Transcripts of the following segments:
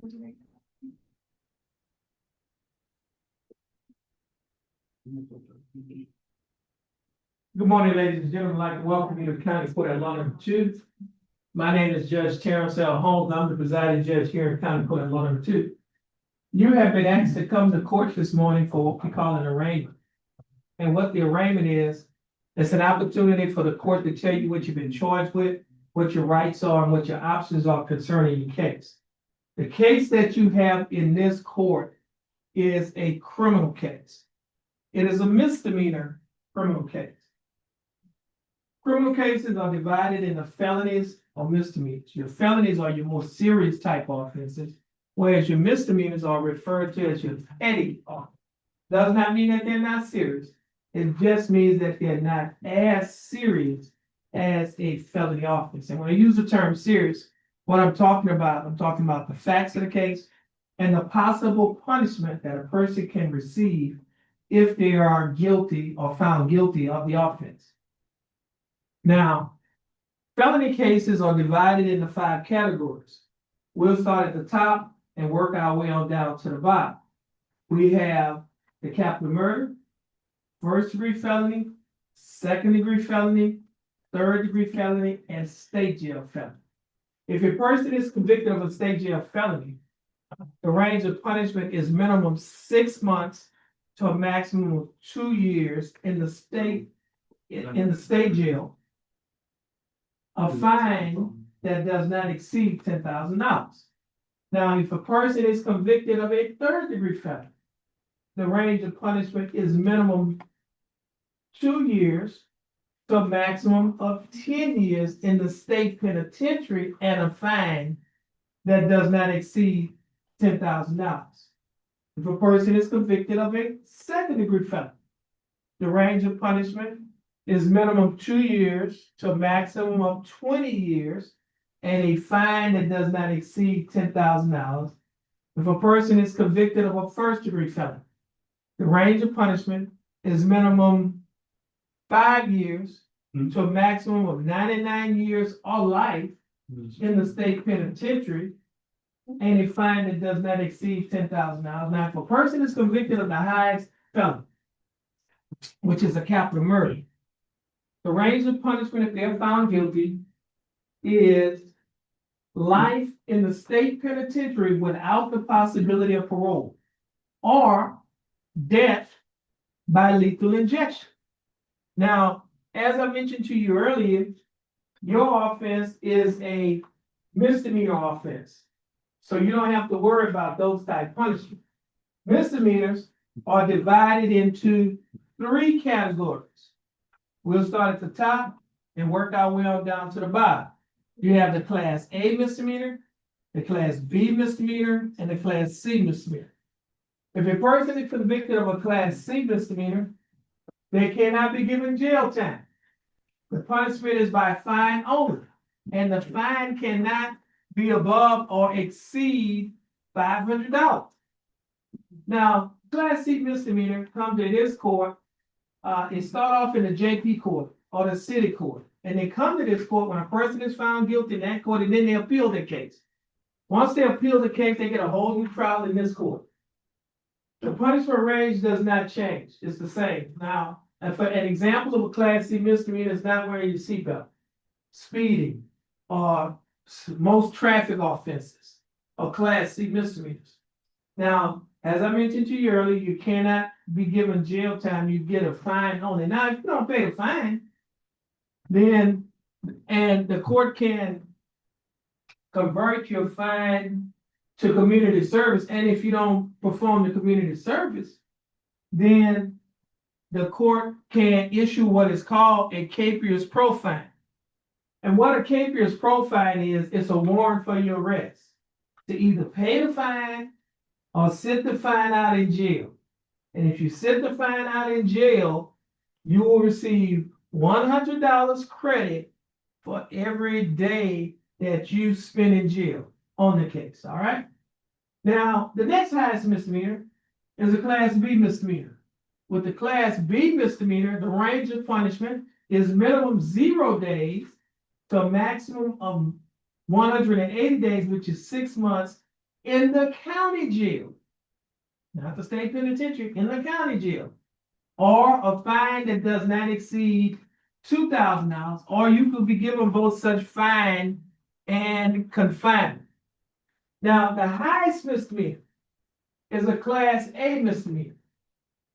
Good morning, ladies and gentlemen. I'd like to welcome you to County Court at Law Number 2. My name is Judge Terrence Holmes. I'm the presiding judge here in County Court at Law Number 2. You have been asked to come to court this morning for what we call an arraignment. And what the arraignment is, it's an opportunity for the court to tell you what you've been charged with, what your rights are, and what your options are concerning your case. The case that you have in this court is a criminal case. It is a misdemeanor criminal case. Criminal cases are divided into felonies or misdemeanors. Your felonies are your more serious type of offenses, whereas your misdemeanors are referred to as your petty offenses. Does not mean that they're not serious. It just means that they're not as serious as a felony offense. And when I use the term serious, what I'm talking about the facts of the case and the possible punishment that a person can receive if they are guilty or found guilty of the offense. Now, felony cases are divided into 5 categories. We'll start at the top and work our way on down to the bottom. We have the capital murder, first-degree felony, second-degree felony, third-degree felony, and state jail felony. If a person is convicted of a state jail felony, the range of punishment is minimum 6 months to a maximum of 2 years in the state jail. A fine that does not exceed $10,000. Now, if a person is convicted of a third-degree felony, the range of punishment is minimum 2 years to a maximum of 10 years in the state penitentiary and a fine that does not exceed $10,000. If a person is convicted of a second-degree felony, the range of punishment is minimum 2 years to a maximum of 20 years and a fine that does not exceed $10,000. If a person is convicted of a first-degree felony, the range of punishment is minimum 5 years to a maximum of 99 years or life in the state penitentiary and a fine that does not exceed $10,000. Now, if a person is convicted of the highest felony, which is a capital murder, the range of punishment if they're found guilty is life in the state penitentiary without the possibility of parole, or death by lethal injection. Now, as I mentioned to you earlier, your offense is a misdemeanor offense. So you don't have to worry about those type punishments. Misdemeanors are divided into 3 categories. We'll start at the top and work our way on down to the bottom. You have the Class A misdemeanor, the Class B misdemeanor, and the Class C misdemeanor. If a person is convicted of a Class C misdemeanor, they cannot be given jail time. The punishment is by fine only, and the fine cannot be above or exceed $500. Now, Class C misdemeanor comes to this court. It start off in the JP court or the city court, and they come to this court when a person is found guilty in that court, and then they appeal their case. Once they appeal the case, they get a whole new trial in this court. The punishment range does not change; it's the same. Now, for an example of a Class C misdemeanor is not wearing your seatbelt, speeding, or most traffic offenses, or Class C misdemeanors. Now, as I mentioned to you earlier, you cannot be given jail time, you get a fine only. Now, if you don't pay the fine, then, and the court can convert your fine to community service, and if you don't perform the community service, then the court can issue what is called a capious pro fine. And what a capious pro fine is, it's a warrant for your arrest to either pay the fine or sit the fine out in jail. And if you sit the fine out in jail, you will receive $100 credit for every day that you spend in jail on the case. All right. Now, the next highest misdemeanor is a Class B misdemeanor. With the Class B misdemeanor, the range of punishment is minimum 0 days to a maximum of 180 days, which is 6 months in the county jail, not the state penitentiary, in the county jail, or a fine that does not exceed $2,000, or you could be given both such fine and confinement. Now, the highest misdemeanor is a Class A misdemeanor,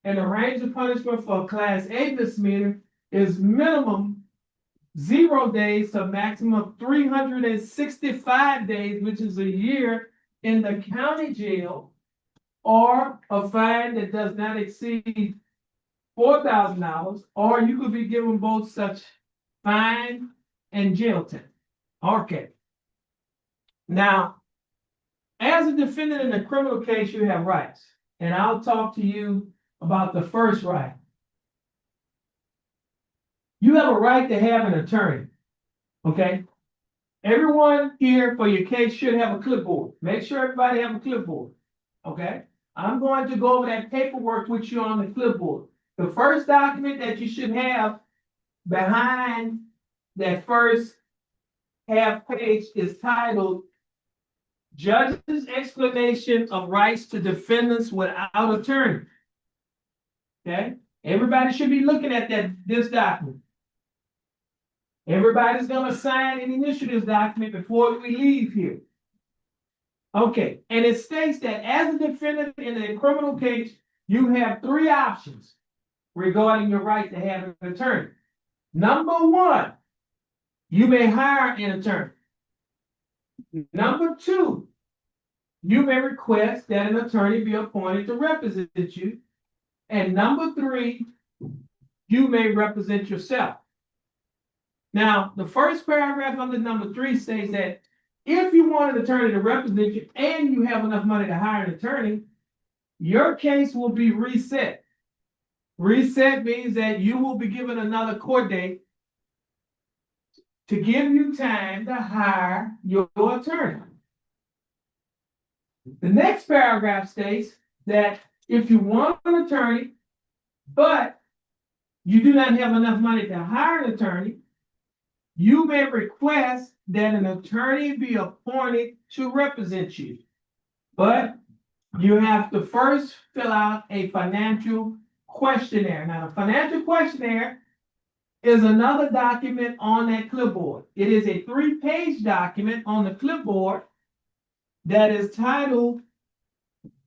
and the range of punishment for a Class A misdemeanor is minimum 0 days to maximum 365 days, which is a year in the county jail, or a fine that does not exceed $4,000, or you could be given both such fine and jail time. Okay. Now, as a defendant in a criminal case, you have rights, and I'll talk to you about the first right. You have a right to have an attorney, okay? Everyone here for your case should have a clipboard. Make sure everybody have a clipboard, okay? I'm going to go over that paperwork with you on the clipboard. The first document that you should have behind that first half page is titled Judge's Explanation of Rights to Defendants Without Attorney. Okay? Everybody should be looking at this document. Everybody's going to sign and initial this document before we leave here. Okay, and it states that as a defendant in a criminal case, you have 3 options regarding your right to have an attorney. Number 1, you may hire an attorney. Number 2, you may request that an attorney be appointed to represent you. And number 3, you may represent yourself. Now, the first paragraph under number 3 states that if you want an attorney to represent you and you have enough money to hire an attorney, your case will be reset. Reset means that you will be given another court date to give you time to hire your attorney. The next paragraph states that if you want an attorney, but you do not have enough money to hire an attorney, you may request that an attorney be appointed to represent you. But you have to first fill out a financial questionnaire. Now, the financial questionnaire is another document on that clipboard. It is a 3-page document on the clipboard that is titled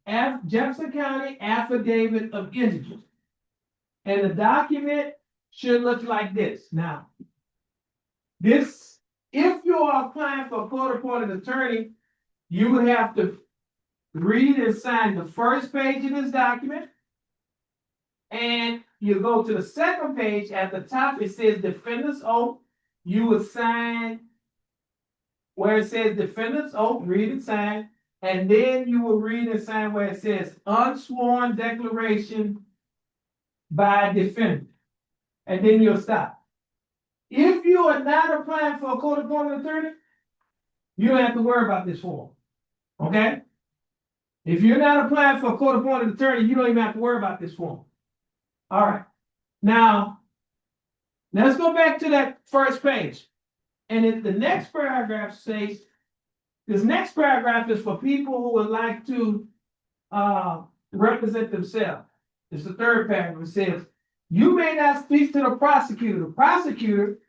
Jefferson County Affidavit of Indigence. And the document should look like this. Now, if you are applying for a court-appointed attorney, you would have to read and sign the first page of this document. And you go to the second page. At the top, it says Defendant's Oath. You would sign where it says Defendant's Oath, read and sign. And then you will read and sign where it says Unsworn Declaration by Defendant. And then you'll stop. If you are not applying for a court-appointed attorney, you don't have to worry about this form. Okay? If you're not applying for a court-appointed attorney, you don't even have to worry about this form. All right. Now, let's go back to that first page. And the next paragraph says, this next paragraph is for people who would like to represent themselves. It's the third paragraph. It says, you may not speak to the prosecutor. The prosecutor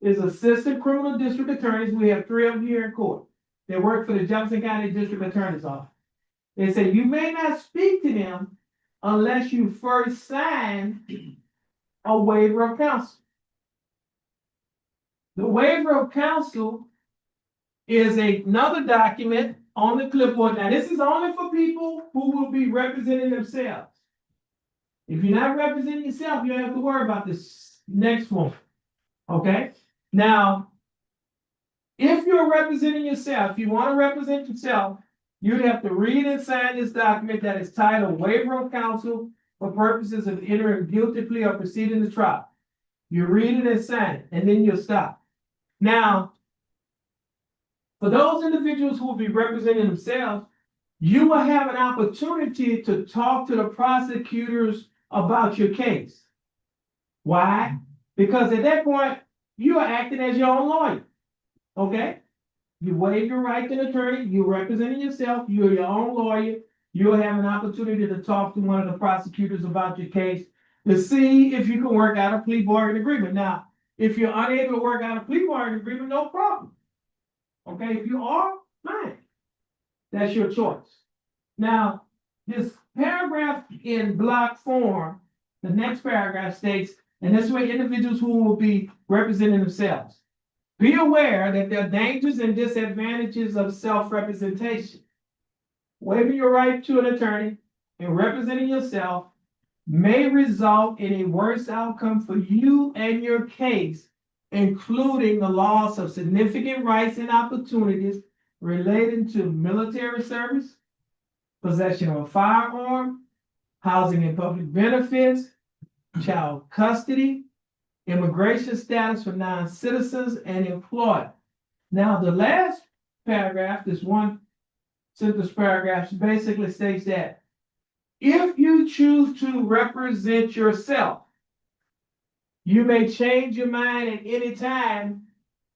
is assistant criminal district attorneys. We have 3 of them here in court. They work for the Jefferson County District Attorney's Office. They say you may not speak to them unless you first sign a waiver of counsel. The waiver of counsel is another document on the clipboard. Now, this is only for people who will be representing themselves. If you're not representing yourself, you don't have to worry about this next one. Okay? Now, if you're representing yourself, if you want to represent yourself, you'd have to read and sign this document that is titled Waiver of Counsel for purposes of entering guilty plea or proceeding to trial. You read it and sign it, and then you'll stop. Now, for those individuals who will be representing themselves, you will have an opportunity to talk to the prosecutors about your case. Why? Because at that point, you are acting as your own lawyer. Okay? You waive your right to an attorney, you're representing yourself, you're your own lawyer. You'll have an opportunity to talk to one of the prosecutors about your case to see if you can work out a plea bargain agreement. Now, if you're unable to work out a plea bargain agreement, no problem. Okay, if you are, fine. That's your choice. Now, this paragraph in block form, the next paragraph states, and this way individuals who will be representing themselves. Be aware that there are dangers and disadvantages of self-representation. Waiving your right to an attorney and representing yourself may result in a worse outcome for you and your case, including the loss of significant rights and opportunities relating to military service, possession of a firearm, housing and public benefits, child custody, immigration status for non-citizens, and employment. Now, the last paragraph, this one sentence paragraph, basically states that if you choose to represent yourself, you may change your mind at any time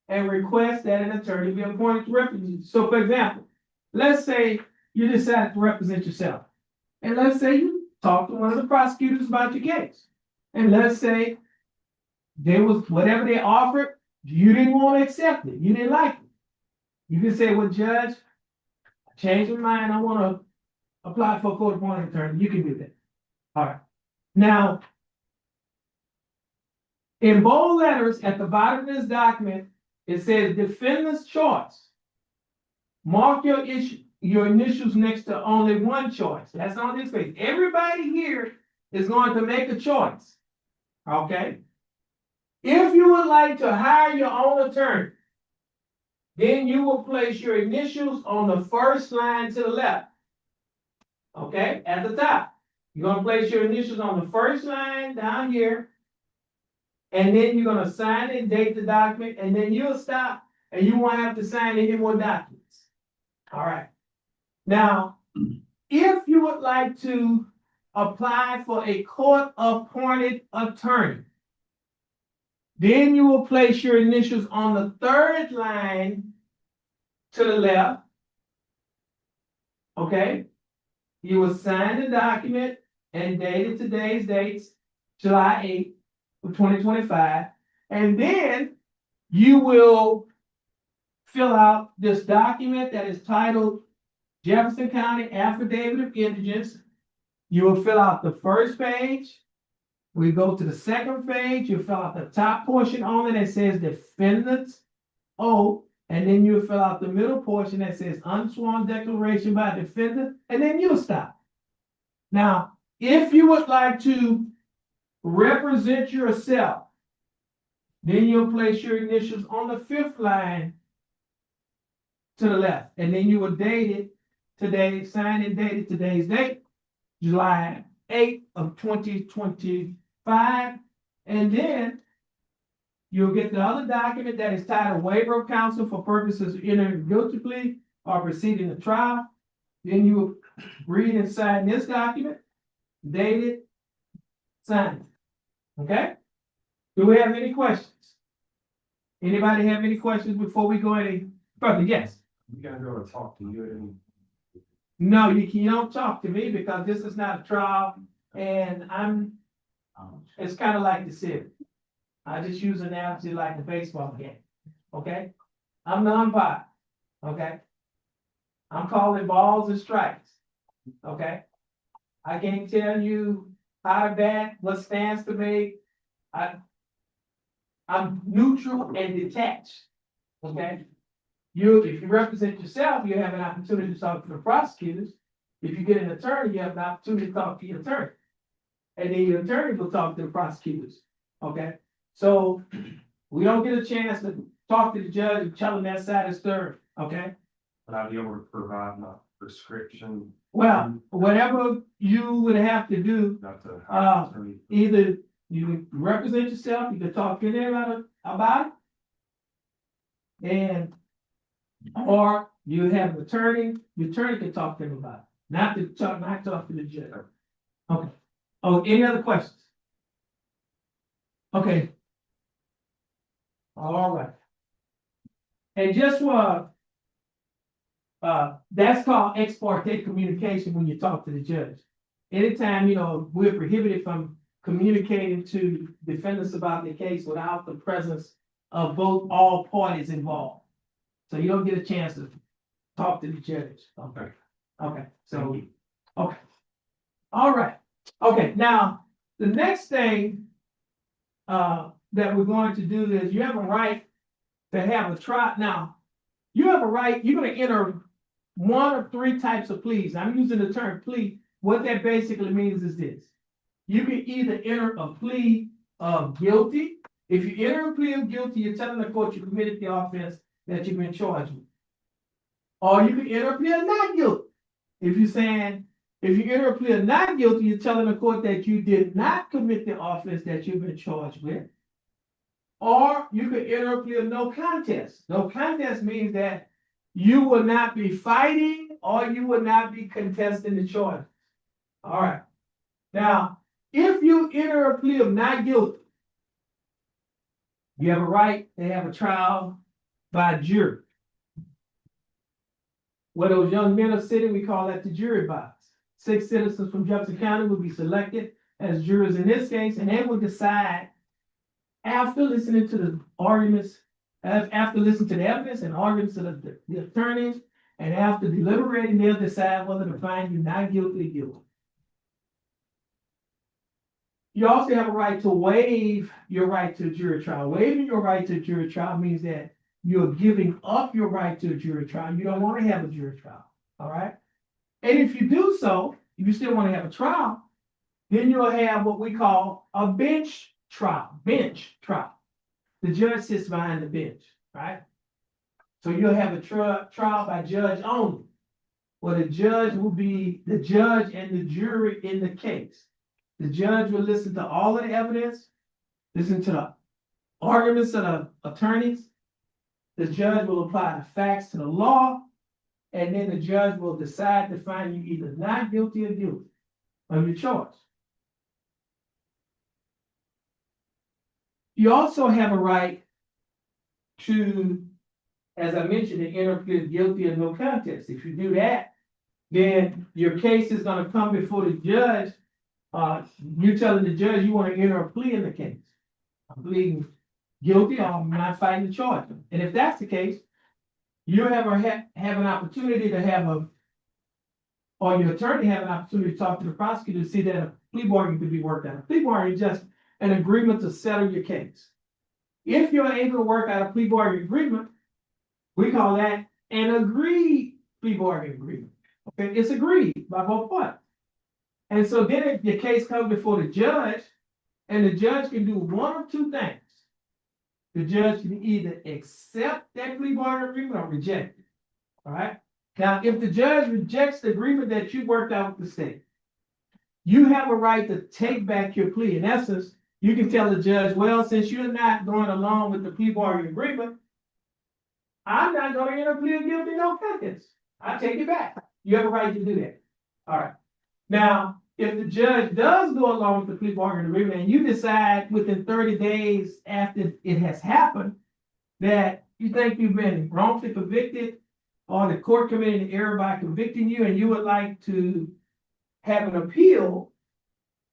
and request that an attorney be appointed to represent you. So, for example, let's say you decide to represent yourself. And let's say you talk to one of the prosecutors about your case. And let's say there was whatever they offered, you didn't want to accept it. You didn't like it. You can say, well, Judge, I changed my mind. I want to apply for a court appointed attorney. You can do that. All right. Now, in bold letters at the bottom of this document, it says defendant's choice. Mark your initials next to only one choice. That's on this page. Everybody here is going to make a choice. Okay? If you would like to hire your own attorney, then you will place your initials on the first line to the left. Okay? At the top. You're going to place your initials on the first line down here. And then you're going to sign and date the document. And then you'll stop and you won't have to sign any more documents. All right. Now, if you would like to apply for a court-appointed attorney, then you will place your initials on the third line to the left. Okay? You will sign the document and date it today's dates, July 8th of 2025. And then you will fill out this document that is titled Jefferson County Affidavit of Indigence. You will fill out the first page. We go to the second page. You fill out the top portion only that says defendant's oath. And then you fill out the middle portion that says unsworn declaration by defendant. And then you'll stop. Now, if you would like to represent yourself, then you'll place your initials on the fifth line to the left. And then you will date it today, sign and date it today's date, July 8th of 2025. And then you'll get the other document that is titled Waiver of Counsel for purposes of entering guilty plea or proceeding to trial. Then you will read and sign this document, date it, sign it. Okay? Do we have any questions? Anybody have any questions before we go any further? Yes. You gotta go and talk to you. No, you don't talk to me because this is not a trial and it's kind of like the city. I just use an analogy like the baseball game. Okay? I'm the umpire. Okay? I'm calling balls and strikes. Okay? I can't tell you how to bat, what stance to make. I'm neutral and detached. Okay? If you represent yourself, you have an opportunity to talk to the prosecutors. If you get an attorney, you have an opportunity to talk to your attorney. And then your attorney will talk to the prosecutors. Okay? So we don't get a chance to talk to the judge and tell him that side is third. Okay? But I'll be able to provide my prescription. Well, whatever you would have to do, Not to hire an attorney. either you can represent yourself, you can talk to them about it, and or you have an attorney, your attorney can talk to them about it, not talk to the judge. Okay. Oh, any other questions? Okay. All right. And just for That's called ex parte communication when you talk to the judge. Anytime, we're prohibited from communicating to defendants about the case without the presence of both all parties involved. So you don't get a chance to talk to the judge. Okay. Okay, so, Thank you. okay. All right. Okay, now, the next thing that we're going to do is you have a right to have a trial. Now, you have a right, you're gonna enter one of three types of pleas. I'm using the term plea. What that basically means is this. You can either enter a plea of guilty. If you enter a plea of guilty, you're telling the court you committed the offense that you've been charged with. Or you can enter a plea of not guilty. If you enter a plea of not guilty, you're telling the court that you did not commit the offense that you've been charged with. Or you could enter a plea of no contest. No contest means that you will not be fighting or you will not be contesting the charges. All right. Now, if you enter a plea of not guilty, you have a right to have a trial by jury. Where those young men are sitting, we call that the jury box. 6 citizens from Jefferson County will be selected as jurors in this case, and they will decide after listening to the arguments, after listening to the evidence and arguments of the attorneys, and after deliberating, they'll decide whether to find you not guilty or guilty. You also have a right to waive your right to a jury trial. Waiving your right to a jury trial means that you're giving up your right to a jury trial. You don't want to have a jury trial, all right? And if you do so, if you still want to have a trial, then you'll have what we call a bench trial. The judge sits behind the bench, right? So you'll have a trial by judge only, where the judge will be the judge and the jury in the case. The judge will listen to all of the evidence, listen to the arguments of the attorneys. The judge will apply the facts to the law, and then the judge will decide to find you either not guilty or guilty of your charge. You also have a right to, as I mentioned, to enter a plea of guilty or no contest. If you do that, then your case is going to come before the judge. You're telling the judge you want to enter a plea in the case. I'm pleading guilty or I'm not fighting the charge. And if that's the case, you have an opportunity to or your attorney have an opportunity to talk to the prosecutor to see that a plea bargain could be worked out. A plea bargain is just an agreement to settle your case. If you're able to work out a plea bargain agreement, we call that an agreed plea bargain agreement. Okay, it's agreed by both parties. And so then if your case comes before the judge, and the judge can do one of two things. The judge can either accept that plea bargain agreement or reject it. All right. Now, if the judge rejects the agreement that you worked out with the state, you have a right to take back your plea. In essence, you can tell the judge, well, since you're not going along with the plea bargain agreement, I'm not going to enter a plea of guilty, no contest. I take it back. You have a right to do that. All right. Now, if the judge does go along with the plea bargain agreement and you decide within 30 days after it has happened that you think you've been wrongfully convicted or the court committed an error by convicting you and you would like to have an appeal,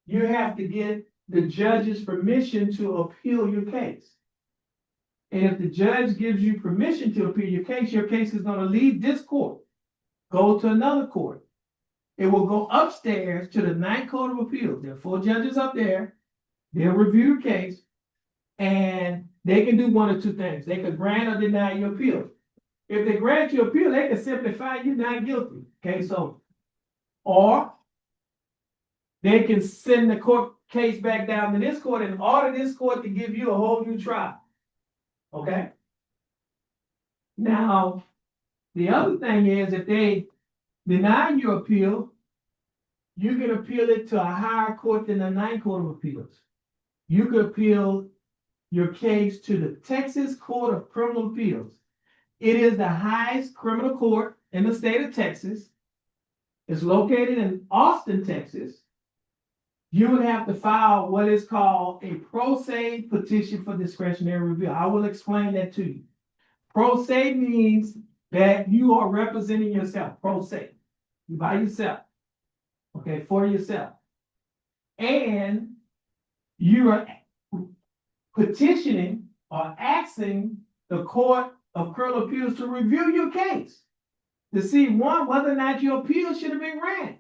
you have to get the judge's permission to appeal your case. And if the judge gives you permission to appeal your case is going to leave this court, go to another court. It will go upstairs to the 9th Court of Appeals. There are 4 judges up there. They'll review the case, and they can do one of two things. They could grant or deny your appeal. If they grant your appeal, they can simply find you not guilty. Okay, so, or they can send the court case back down to this court and order this court to give you a whole new trial. Okay? Now, the other thing is if they deny your appeal, you can appeal it to a higher court than the 9th Court of Appeals. You could appeal your case to the Texas Court of Criminal Appeals. It is the highest criminal court in the state of Texas. It's located in Austin, Texas. You would have to file what is called a pro se petition for discretionary review. I will explain that to you. Pro se means that you are representing yourself, pro se, you by yourself, okay, for yourself. And you are petitioning or asking the Court of Criminal Appeals to review your case to see, one, whether or not your appeal should have been granted,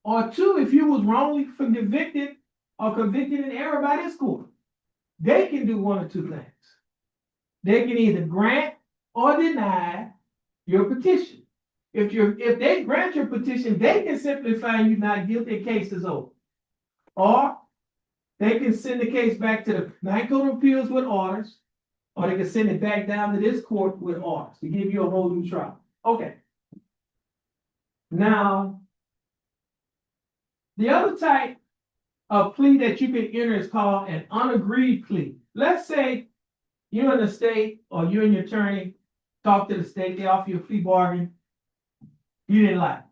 or two, if you was wrongly convicted or convicted in error by this court. They can do one or two things. They can either grant or deny your petition. If they grant your petition, they can simply find you not guilty, case is over. Or they can send the case back to the Ninth Court of Appeals with orders, or they can send it back down to this court with orders to give you a whole new trial. Okay. Now, the other type of plea that you can enter is called an unagreed plea. Let's say you and the state or you and your attorney talk to the state, they offer you a plea bargain. You didn't like it.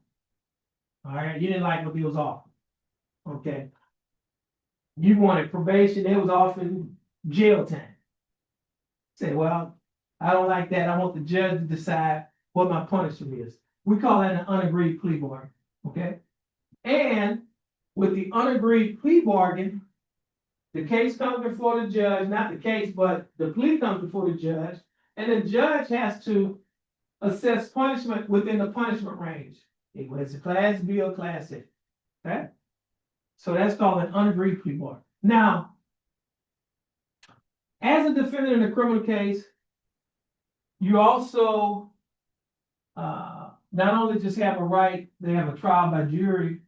All right, you didn't like what he was offering. Okay. You wanted probation, they was offering jail time. Say, well, I don't like that. I want the judge to decide what my punishment is. We call that an unagreed plea bargain. Okay. And with the unagreed plea bargain, the case comes before the judge, not the case, but the plea comes before the judge, and the judge has to assess punishment within the punishment range. Whether it's a class B or class A. Okay? So that's called an unagreed plea bargain. Now, as a defendant in a criminal case, you also not only just have a right to have a trial by jury,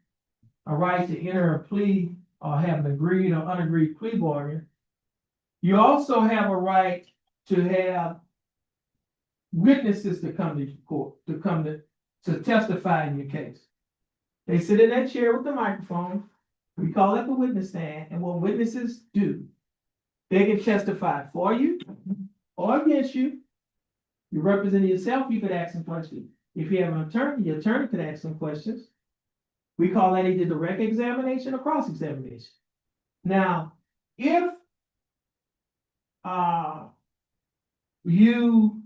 a right to enter a plea or have an agreed or unagreed plea bargain, you also have a right to have witnesses to come to court, to testify in your case. They sit in that chair with the microphone. We call it the witness stand. And what witnesses do, they can testify for you or against you. You represent yourself, you could ask some questions. If you have an attorney, your attorney could ask some questions. We call that either direct examination or cross-examination. Now, if you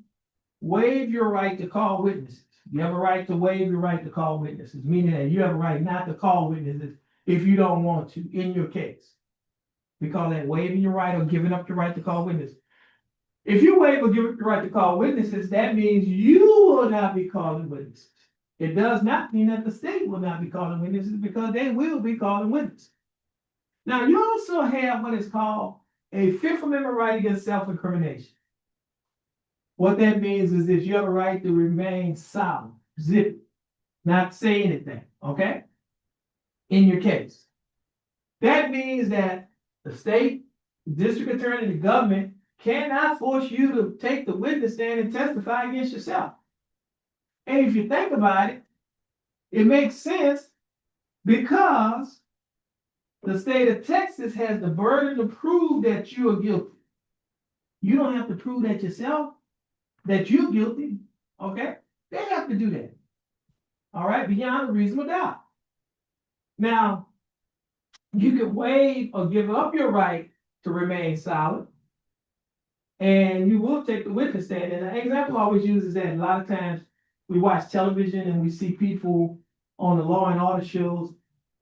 waive your right to call witnesses, you have a right to waive your right to call witnesses, meaning that you have a right not to call witnesses if you don't want to in your case. We call that waiving your right or giving up your right to call witnesses. If you waive or give up your right to call witnesses, that means you will not be calling witnesses. It does not mean that the state will not be calling witnesses, because they will be calling witnesses. Now, you also have what is called a Fifth Amendment right against self-incrimination. What that means is that you have a right to remain silent, zip, not say anything, okay, in your case. That means that the state, the district attorney, the government cannot force you to take the witness stand and testify against yourself. And if you think about it, it makes sense, because the state of Texas has the burden to prove that you are guilty. You don't have to prove that yourself, that you're guilty, okay? They have to do that, all right, beyond a reasonable doubt. Now, you can waive or give up your right to remain silent, and you will take the witness stand. And an example I always use is that a lot of times we watch television and we see people on the Law and Order shows,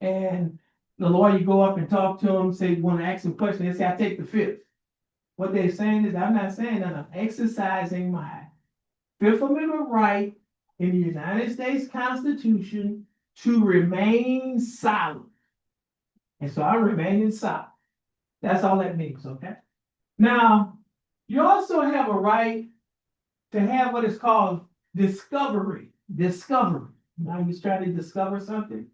and the lawyer, you go up and talk to them, say you want to ask them questions, they say, I take the fifth. What they're saying is, I'm not saying that, I'm exercising my Fifth Amendment right in the United States Constitution to remain silent. And so I'm remaining silent. That's all that means, okay? Now, you also have a right to have what is called discovery. Discovery. Now you're trying to discover something.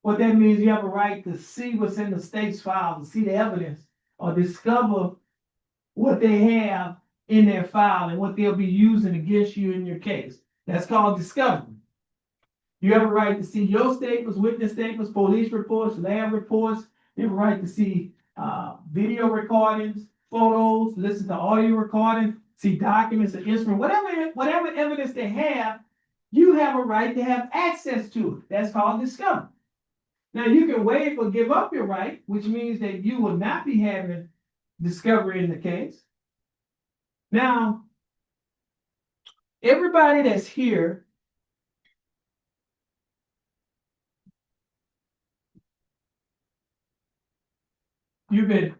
What that means, you have a right to see what's in the state's file, to see the evidence, or discover what they have in their file and what they'll be using against you in your case. That's called discovery. You have a right to see your statements, witness statements, police reports, lab reports. You have a right to see video recordings, photos, listen to audio recordings, see documents or instruments, whatever evidence they have, you have a right to have access to it. That's called discovery. Now, you can waive or give up your right, which means that you will not be having discovery in the case. Now, everybody that's here,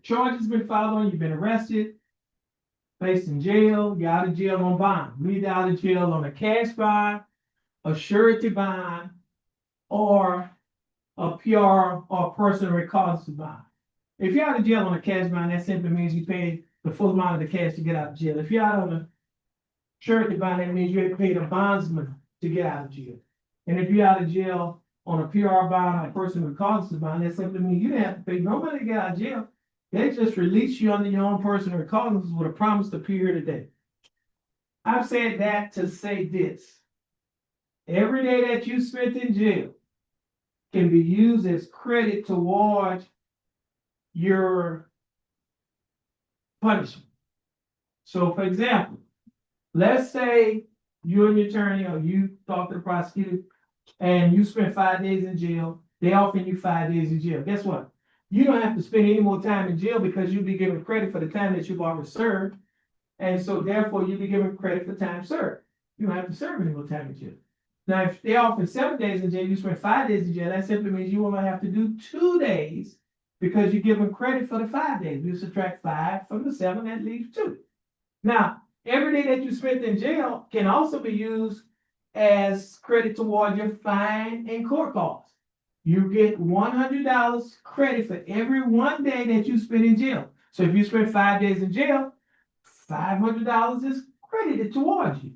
charges been filed on, you've been arrested, placed in jail, you're out of jail on bond. You're either out of jail on a cash bond, a surety bond, or a PR or personal recognizance bond. If you're out of jail on a cash bond, that simply means you paid the full amount of the cash to get out of jail. If you're out on a surety bond, that means you had paid a bondsman to get out of jail. And if you're out of jail on a PR bond or a personal recognizance bond, that simply means you didn't have to pay no money to get out of jail. They just release you under your own personal recognizance with a promise to appear today. I've said that to say this. Every day that you spent in jail can be used as credit towards your punishment. So, for example, let's say you're an attorney or you talk to the prosecutor and you spent 5 days in jail. They offer you 5 days in jail. Guess what? You don't have to spend any more time in jail because you'll be given credit for the time that you've already served. And so therefore you'll be given credit for time served. You don't have to serve any more time in jail. Now, if they offer 7 days in jail, you spend 5 days in jail, that simply means you only have to do 2 days because you're given credit for the 5 days. You subtract 5 from the 7, that leaves 2. Now, every day that you spent in jail can also be used as credit toward your fine and court costs. You get $100 credit for every 1 day that you spend in jail. So if you spend 5 days in jail, $500 is credited towards you.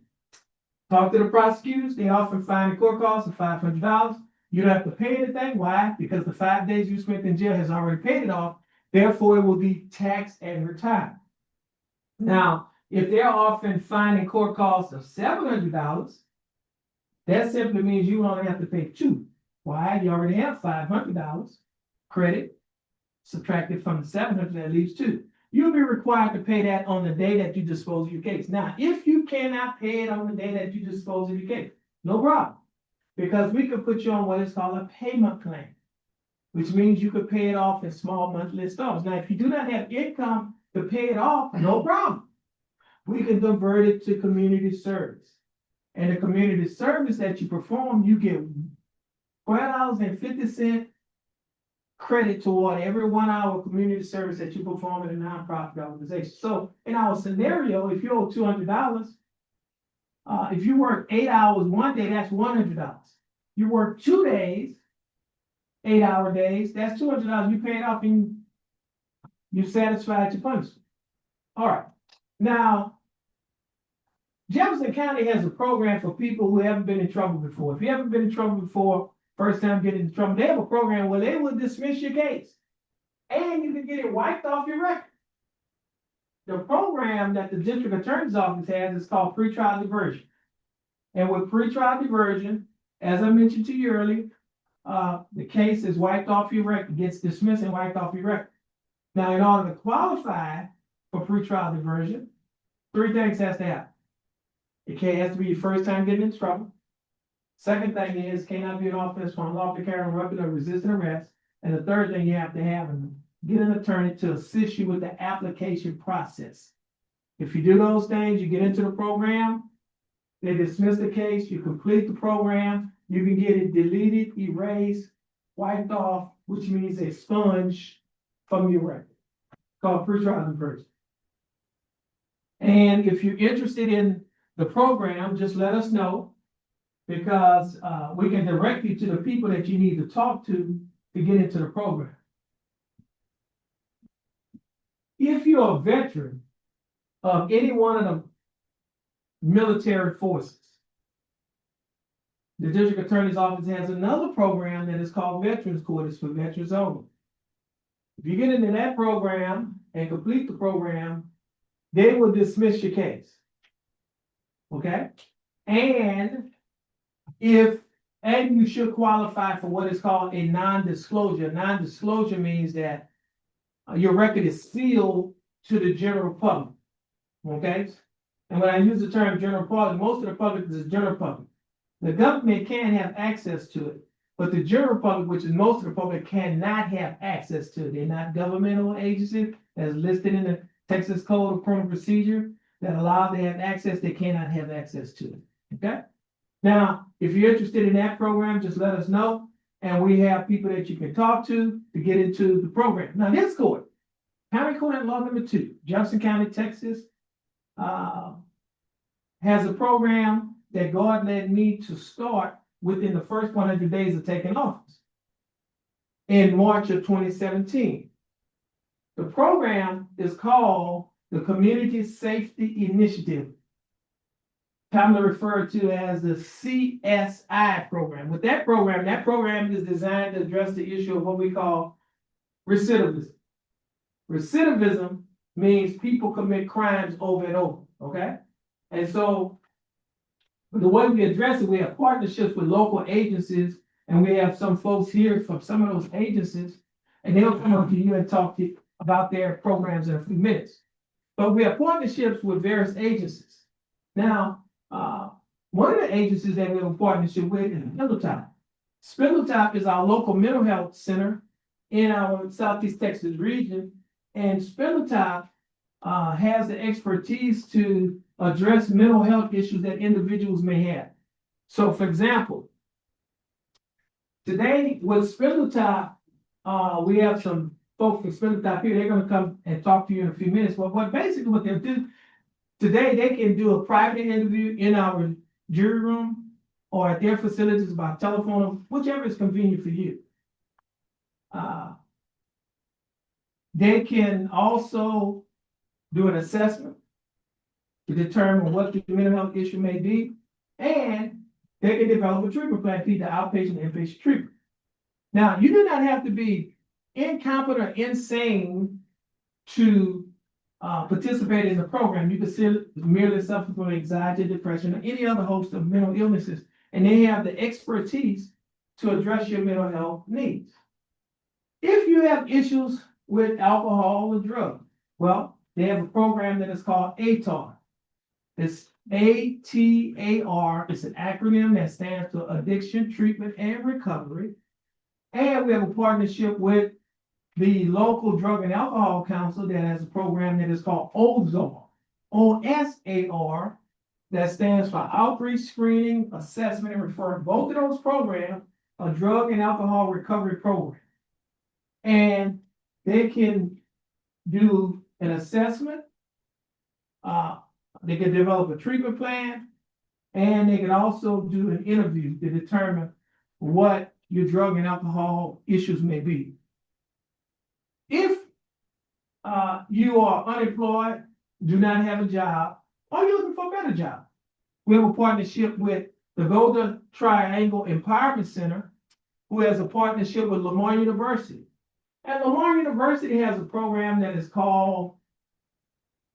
Talk to the prosecutors, they offer fine and court costs of $500. You don't have to pay anything. Why? Because the 5 days you spent in jail has already paid it off. Therefore, it will be taxed and retired. Now, if they're offering fine and court costs of $700, that simply means you only have to pay 2. Why? You already have $500 credit subtracted from the $700, that leaves 2. You'll be required to pay that on the day that you dispose of your case. Now, if you cannot pay it on the day that you dispose of your case, no problem. Because we could put you on what is called a payment plan, which means you could pay it off in small monthly installments. Now, if you do not have income to pay it off, no problem. We can convert it to community service. And the community service that you perform, you get $12.50 credit toward every 1 hour community service that you perform in a nonprofit organization. So in our scenario, if you owe $200, if you work 8 hours 1 day, that's $100. You work 2 days, 8-hour days, that's $200. You pay it off and you satisfied your punishment. All right. Now, Jefferson County has a program for people who haven't been in trouble before. If you haven't been in trouble before, first time getting in trouble, they have a program where they will dismiss your case and you can get it wiped off your record. The program that the district attorney's office has is called pretrial diversion. And with pretrial diversion, as I mentioned to you earlier, the case is wiped off your record, gets dismissed and wiped off your record. Now, in order to qualify for pretrial diversion, 3 things has to happen. It has to be your first time getting in trouble. Second thing is, cannot be an offense for unlawful carrying a weapon or resisting arrest. And the third thing you have to have is get an attorney to assist you with the application process. If you do those things, you get into the program, they dismiss the case, you complete the program, you can get it deleted, erased, wiped off, which means expunged from your record. Called pretrial diversion. And if you're interested in the program, just let us know, because we can direct you to the people that you need to talk to get into the program. If you're a veteran of any one of the military forces, the district attorney's office has another program that is called Veterans Court. It's for veterans only. If you get into that program and complete the program, they will dismiss your case. Okay? And you should qualify for what is called a non-disclosure. Non-disclosure means that your record is sealed to the general public. Okay? And when I use the term general public, most of the public is the general public. The government can have access to it, but the general public, which is most of the public, cannot have access to it. They're not governmental agencies as listed in the Texas Code of Criminal Procedure. that allow them to have access they cannot have access to. Okay? Now, if you're interested in that program, just let us know. And we have people that you can talk to get into the program. Now, this court, County Court at Law number 2, Jefferson County, Texas, has a program that God led me to start within the first 100 days of taking office in March of 2017. The program is called the Community Safety Initiative, commonly referred to as the CSI program. With that program is designed to address the issue of what we call recidivism. Recidivism means people commit crimes over and over, okay? And so the way we address it, we have partnerships with local agencies, and we have some folks here from some of those agencies, and they'll come up to you and talk to you about their programs in a few minutes. But we have partnerships with various agencies. Now, one of the agencies that we have a partnership with is Spindletop. Spindletop is our local mental health center in our Southeast Texas region, and Spindletop has the expertise to address mental health issues that individuals may have. So, for example, today with Spindletop, we have some folks from Spindletop here. They're going to come and talk to you in a few minutes. But what they'll do today, they can do a private interview in our jury room or at their facilities by telephone, whichever is convenient for you. They can also do an assessment to determine what the mental health issue may be, and they can develop a treatment plan for either outpatient and inpatient treatment. Now, you do not have to be incompetent or insane to participate in the program. You can merely suffer from anxiety, depression, or any other host of mental illnesses, and they have the expertise to address your mental health needs. If you have issues with alcohol or drugs, well, they have a program that is called ATAR. It's ATAR. It's an acronym that stands for Addiction, Treatment, and Recovery. And we have a partnership with the local Drug and Alcohol Council that has a program that is called OSAR, OSAR, that stands for Outreach, Screening, Assessment, and Referral. Both of those programs are drug and alcohol recovery programs. And they can do an assessment, they can develop a treatment plan, and they can also do an interview to determine what your drug and alcohol issues may be. If you are unemployed, do not have a job, or you're looking for a better job, we have a partnership with the Golden Triangle Empowerment Center, who has a partnership with Lamar University. And Lamar University has a program that is called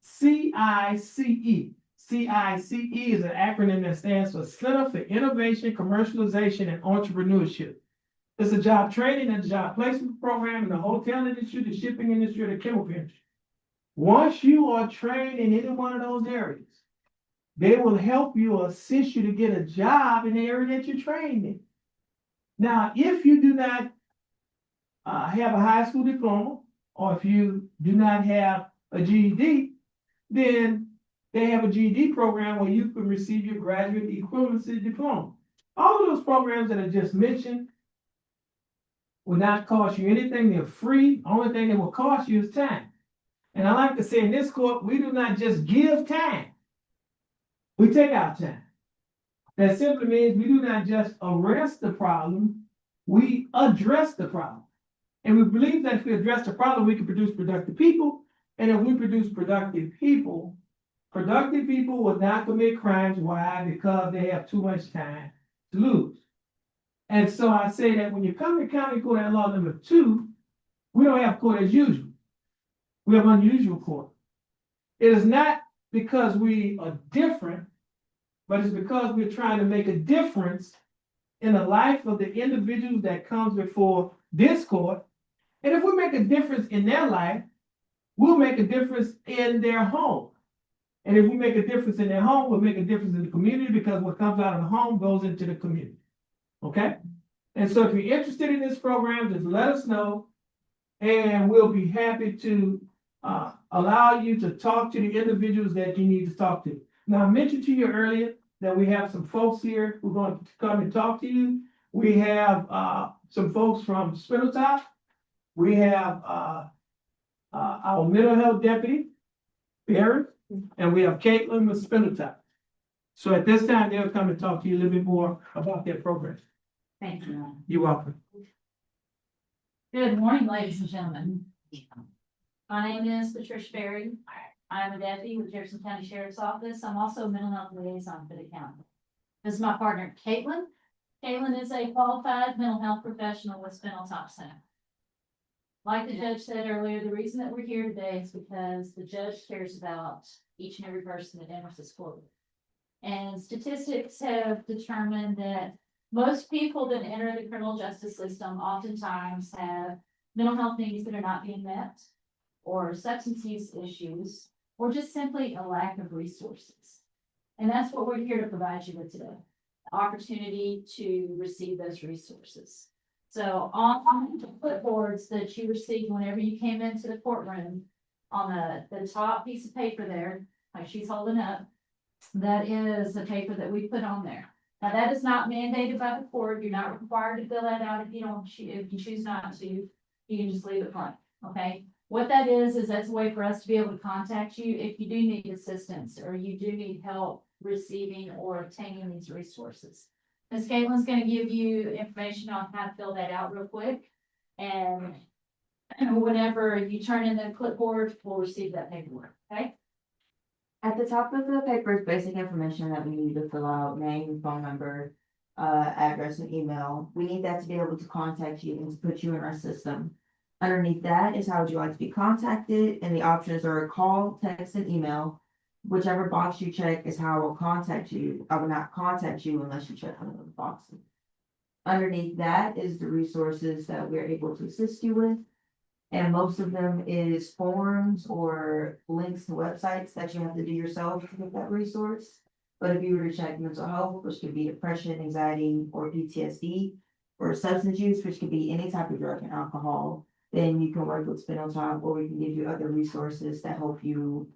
CICE. CICE is an acronym that stands for Center for Innovation, Commercialization, and Entrepreneurship. It's a job training and job placement program in the hotel industry, the shipping industry, the chemical industry. Once you are trained in any one of those areas, they will help you, assist you to get a job in the area that you're trained in. Now, if you do not have a high school diploma, or if you do not have a GED, then they have a GED program where you can receive your graduate equivalency diploma. All of those programs that I just mentioned will not cost you anything. They're free. Only thing that will cost you is time. And I like to say in this court, we do not just give time. We take our time. That simply means we do not just arrest the problem, we address the problem. And we believe that if we address the problem, we can produce productive people. And if we produce productive people will not commit crimes. Why? Because they have too much time to lose. And so I say that when you come to county court at law number 2, we don't have court as usual. We have unusual court. It is not because we are different, but it's because we're trying to make a difference in the life of the individuals that comes before this court. And if we make a difference in their life, we'll make a difference in their home. And if we make a difference in their home, we'll make a difference in the community, because what comes out of the home goes into the community. Okay? And so if you're interested in this program, just let us know, and we'll be happy to allow you to talk to the individuals that you need to talk to. Now, I mentioned to you earlier that we have some folks here who are going to come and talk to you. We have, some folks from Spindletop. We have, our mental health deputy, Barry, and we have Caitlin with Spindletop. So at this time, they'll come and talk to you a little bit more about their program. Thank you. You're welcome. Good morning, ladies and gentlemen. My name is Patricia Berry. I am a deputy with Jefferson County Sheriff's Office. I'm also a mental health liaison for the county. This is my partner, Caitlin. Caitlin is a qualified mental health professional with Spindletop Center. Like the judge said earlier, the reason that we're here today is because the judge cares about each and every person that enters this courtroom. And statistics have determined that most people that enter the criminal justice system oftentimes have mental health needs that are not being met, or substance use issues, or just simply a lack of resources. And that's what we're here to provide you with today, the opportunity to receive those resources. So on the clipboards that you received whenever you came into the courtroom, on the top piece of paper there, like she's holding up, that is the paper that we put on there. Now, that is not mandated by the court. You're not required to fill that out if you don't, if you choose not to. You can just leave it blank, okay? What that is that's a way for us to be able to contact you if you do need assistance or you do need help receiving or obtaining these resources. Ms. Caitlin's gonna give you information on how to fill that out real quick. And whenever you turn in the clipboard, we'll receive that paperwork, okay? At the top of the paper is basic information that we need to fill out: name, phone number, address, and email. We need that to be able to contact you and to put you in our system. Underneath that is how would you like to be contacted, and the options are call, text, and email. Whichever box you check is how I will contact you. I will not contact you unless you check one of those boxes. Underneath that is the resources that we're able to assist you with. And most of them is forms or links to websites that you have to do yourself to get that resource. But if you were to check mental health, which could be depression, anxiety, or PTSD, or substance use, which could be any type of drug and alcohol, then you can work with Spindletop, or we can give you other resources that help you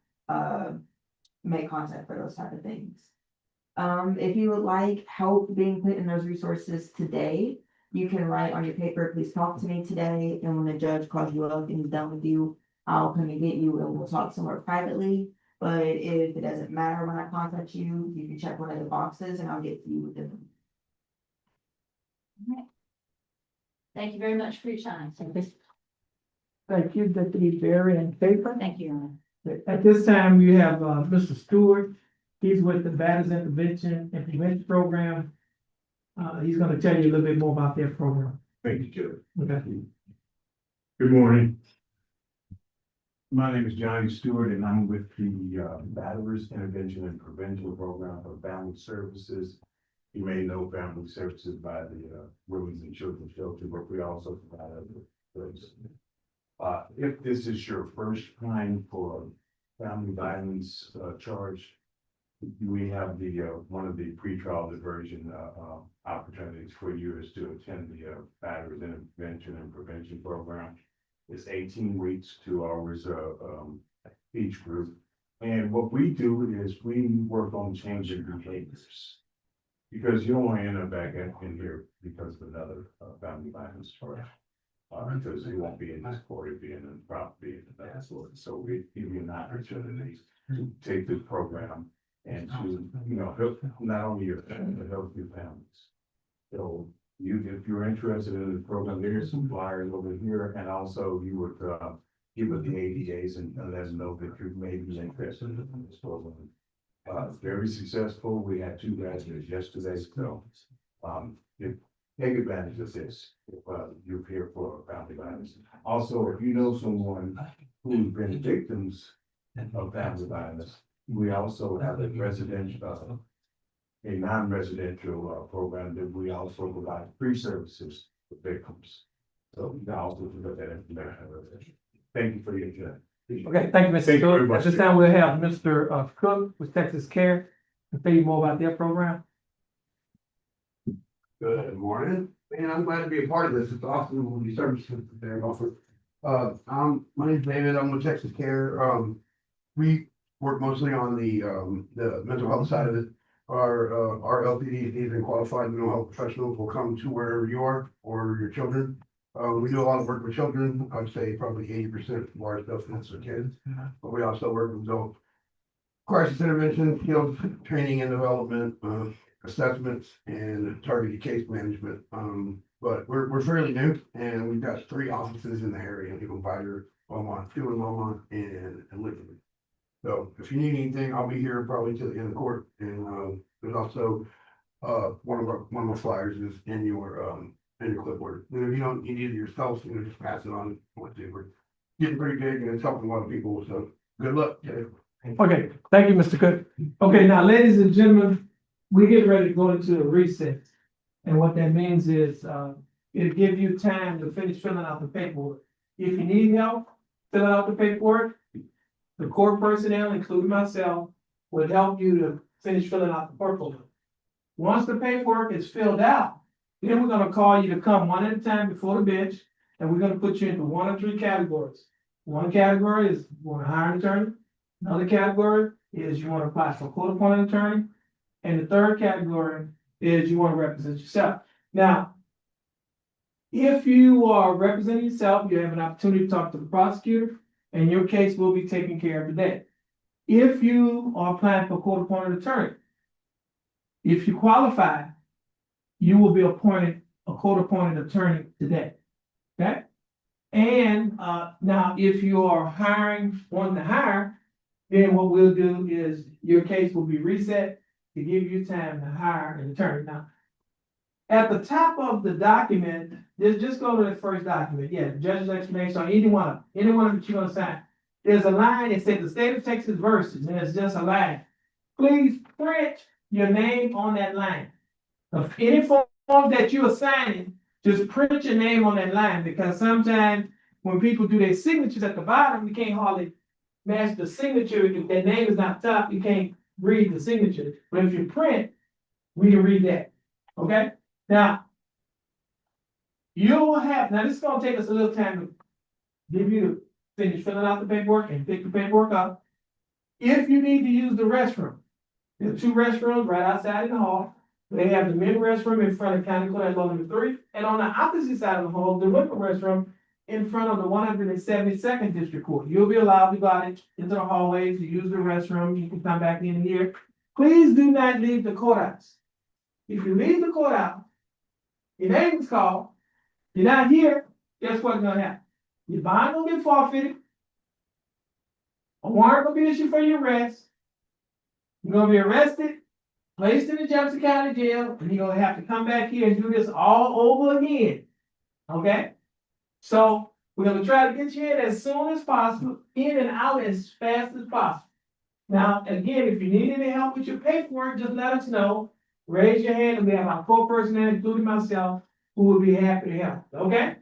make contact for those type of things. If you would like help being put in those resources today, you can write on your paper, please talk to me today, and when the judge calls you up and he's done with you, I'll come and get you and we'll talk somewhere privately. But if it doesn't matter when I contact you, you can check one of the boxes and I'll get to you within them. Okay. Thank you very much for your time. Thank you, Deputy Barry and Caitlin. Thank you, Your Honor. At this time, we have, Mr. Stewart. He's with the Batters Intervention and Prevention Program. He's gonna tell you a little bit more about their program. Thank you, Judge. Okay. Good morning. My name is Johnny Stewart, and I'm with the Batterers Intervention and Prevention Program for Family Services. You may know Family Services by the Women's and Children's Shelter, but we also provide other services. If this is your first time for family violence charge, we have the one of the pretrial diversion opportunities for you is to attend the Batterers Intervention and Prevention Program. It's 18 weeks, 2 hours each group. And what we do is we work on changing behaviors. Because you don't want to end up back in here because of another family violence charge. Because you won't be in this court, you'll be in the property in another court. So we give you an opportunity to take this program and to, help not only your family, but help your families. So if you're interested in the program, there's some flyers over here, and also you would give us the ADAs and let us know that you may be interested in this program. Very successful. We had 2 graduates yesterday, so take advantage of this if you're here for family violence. Also, if you know someone who's been victims of family violence, we also have a residential, a non-residential program that we also provide free services for victims. So you can also look at that information. Thank you for your time. Okay, thank you, Mr. Thank you very Stewart. much, At this sir. time, we'll have Mr. Cook with Texas Care to tell you more about their program. Good morning, and I'm glad to be a part of this. It's awesome when you services that they're offered. My name's David, I'm with Texas Care, we work mostly on the mental health side of it. Our LPDs, needs and qualified mental health professionals will come to wherever you are or your children. We do a lot of work with children, I'd say probably 80% of our stuff is for kids, but we also work with adults. Crisis intervention, skills, training and development, assessments and targeted case management. But we're fairly new and we've got 3 offices in the area, Vider, Beaumont, 2 in Beaumont and Liberty. So if you need anything, I'll be here probably till the end of the court. And there's also one of my flyers is in your clipboard. And if you don't need it yourself, just pass it on. We're getting pretty big and it's helping a lot of people. So good luck. Okay, thank you, Mr. Cook. Okay, now, ladies and gentlemen, we get ready to go into a recess. And what that means is, it'll give you time to finish filling out the paperwork. If you need help filling out the paperwork, the court personnel, including myself, will help you to finish filling out the paperwork. Once the paperwork is filled out, then we're gonna call you to come one at a time before the bench, and we're gonna put you into 1 of 3 categories. One category is you wanna hire an attorney. Another category is you want to apply for a court-appointed attorney. And the third category is you want to represent yourself. Now, if you are representing yourself, you have an opportunity to talk to the prosecutor, and your case will be taken care of today. If you are applying for a court-appointed attorney, if you qualify, you will be appointed a court-appointed attorney today. Okay? And now, if you are wanting to hire, then what we'll do is your case will be reset to give you time to hire an attorney. Now, at the top of the document, just go to the first document. Yeah, judge's explanation on any one of them that you're gonna sign. There's a line that says the state of Texas versus, and it's just a line. Please print your name on that line. Of any form that you are signing, just print your name on that line, because sometimes when people do their signatures at the bottom, you can't hardly match the signature. If that name is not top, you can't read the signature. But if you print, we can read that. Okay? Now, this is gonna take us a little time to give you to finish filling out the paperwork and pick the paperwork up. If you need to use the restroom, there are 2 restrooms right outside in the hall. They have the men's restroom in front of County Court at law number 3, and on the opposite side of the hall, the women's restroom in front of the 172nd District Court. You'll be allowed to go out into the hallways to use the restroom. You can come back in here. Please do not leave the courthouse. If you leave the courthouse, your name is called, you're not here, guess what's gonna happen? Your bond will get forfeited. A warrant will be issued for your arrest. You're gonna be arrested, placed in the Jefferson County Jail, and you're gonna have to come back here and do this all over again. Okay? So we're gonna try to get you in as soon as possible, in and out as fast as possible. Now, again, if you need any help with your paperwork, just let us know. Raise your hand, and we have our court personnel, including myself, who will be happy to help. Okay?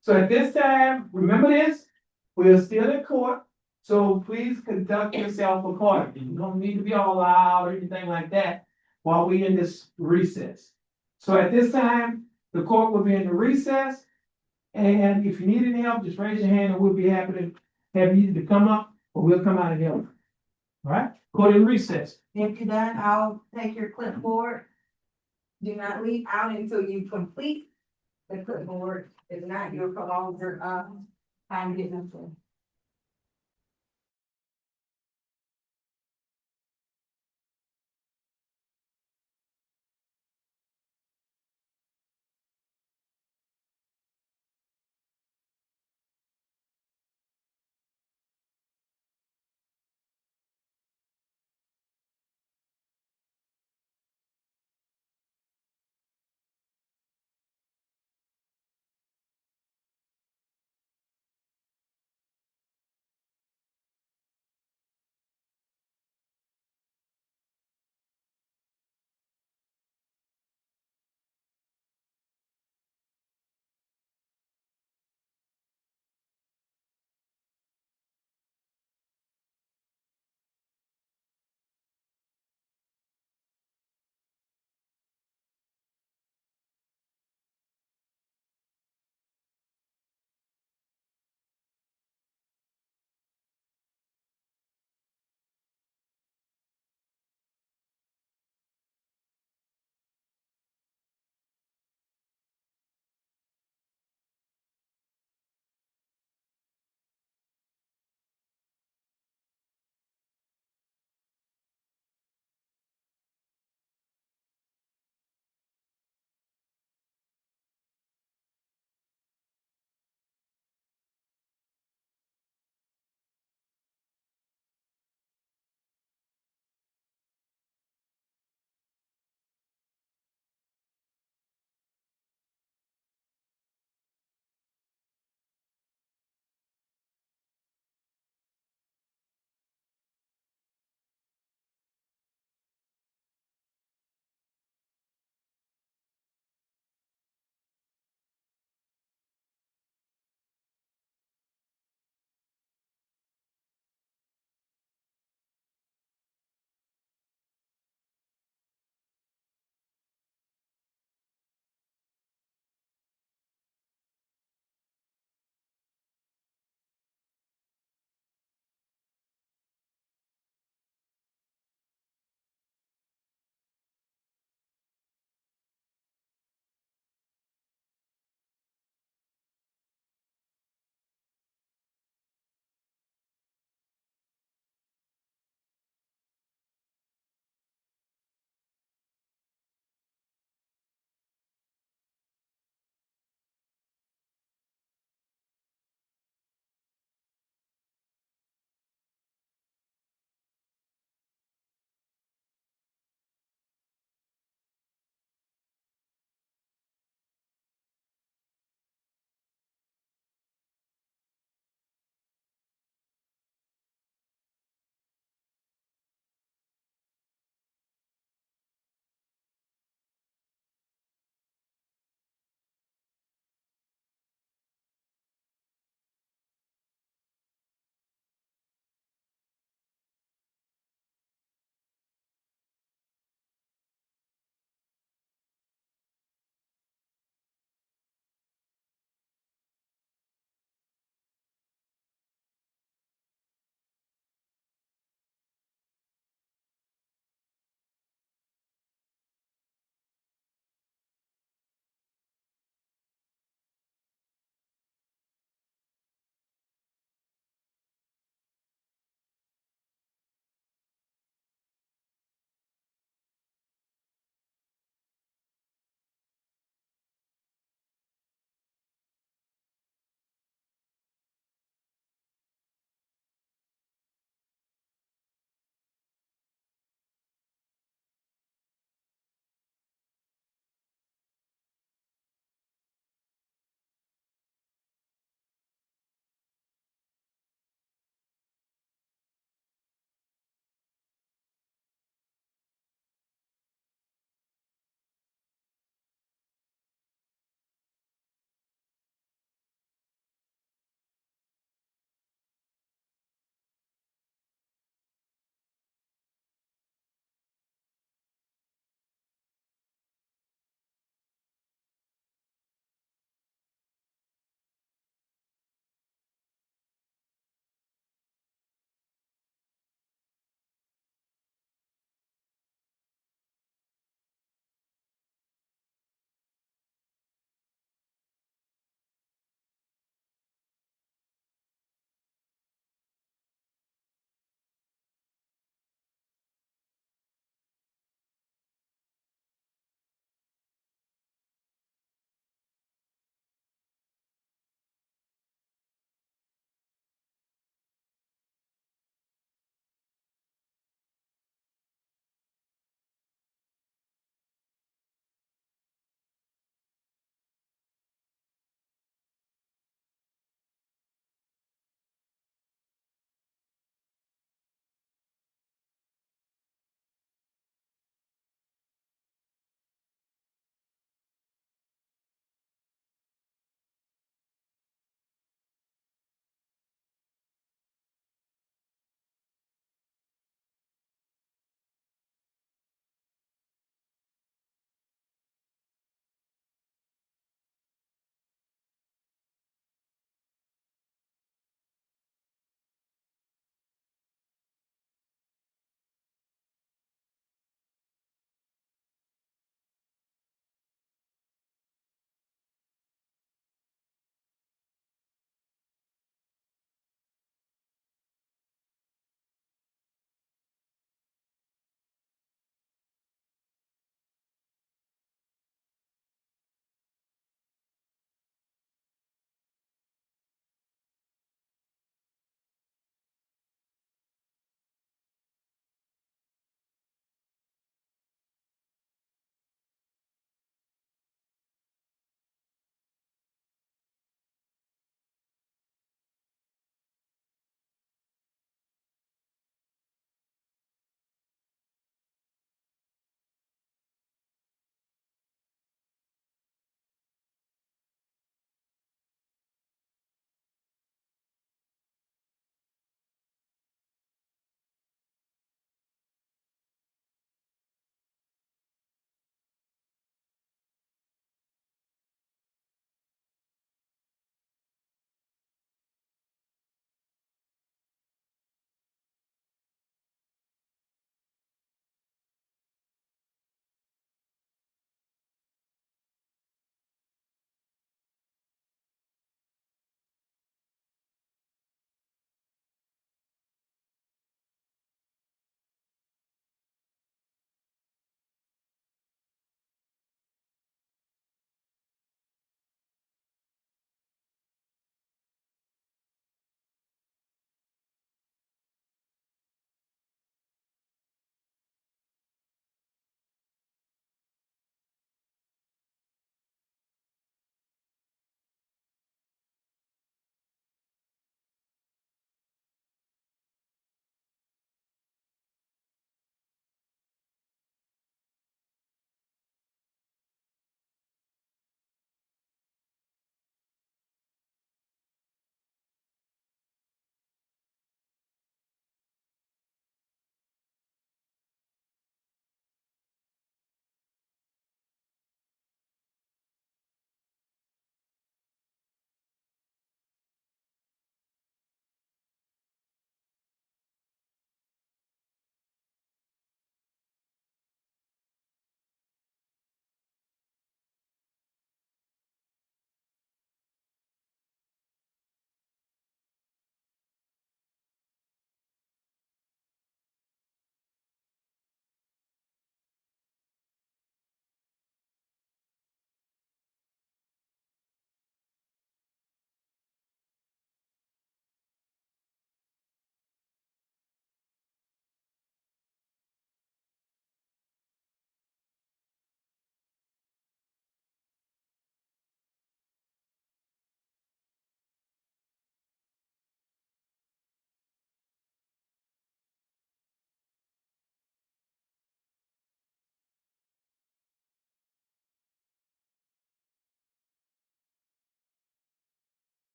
So at this time, remember this, we're still in court, so please conduct yourself accordingly. You don't need to be all loud or anything like that while we're in this recess. So at this time, the court will be in the recess. And if you need any help, just raise your hand and we'll be happy to have you to come up, or we'll come out and help. All right, court in recess. If you're done, I'll take your clipboard. Do not leave out until you complete the clipboard. If not, you'll prolong your, time getting up there.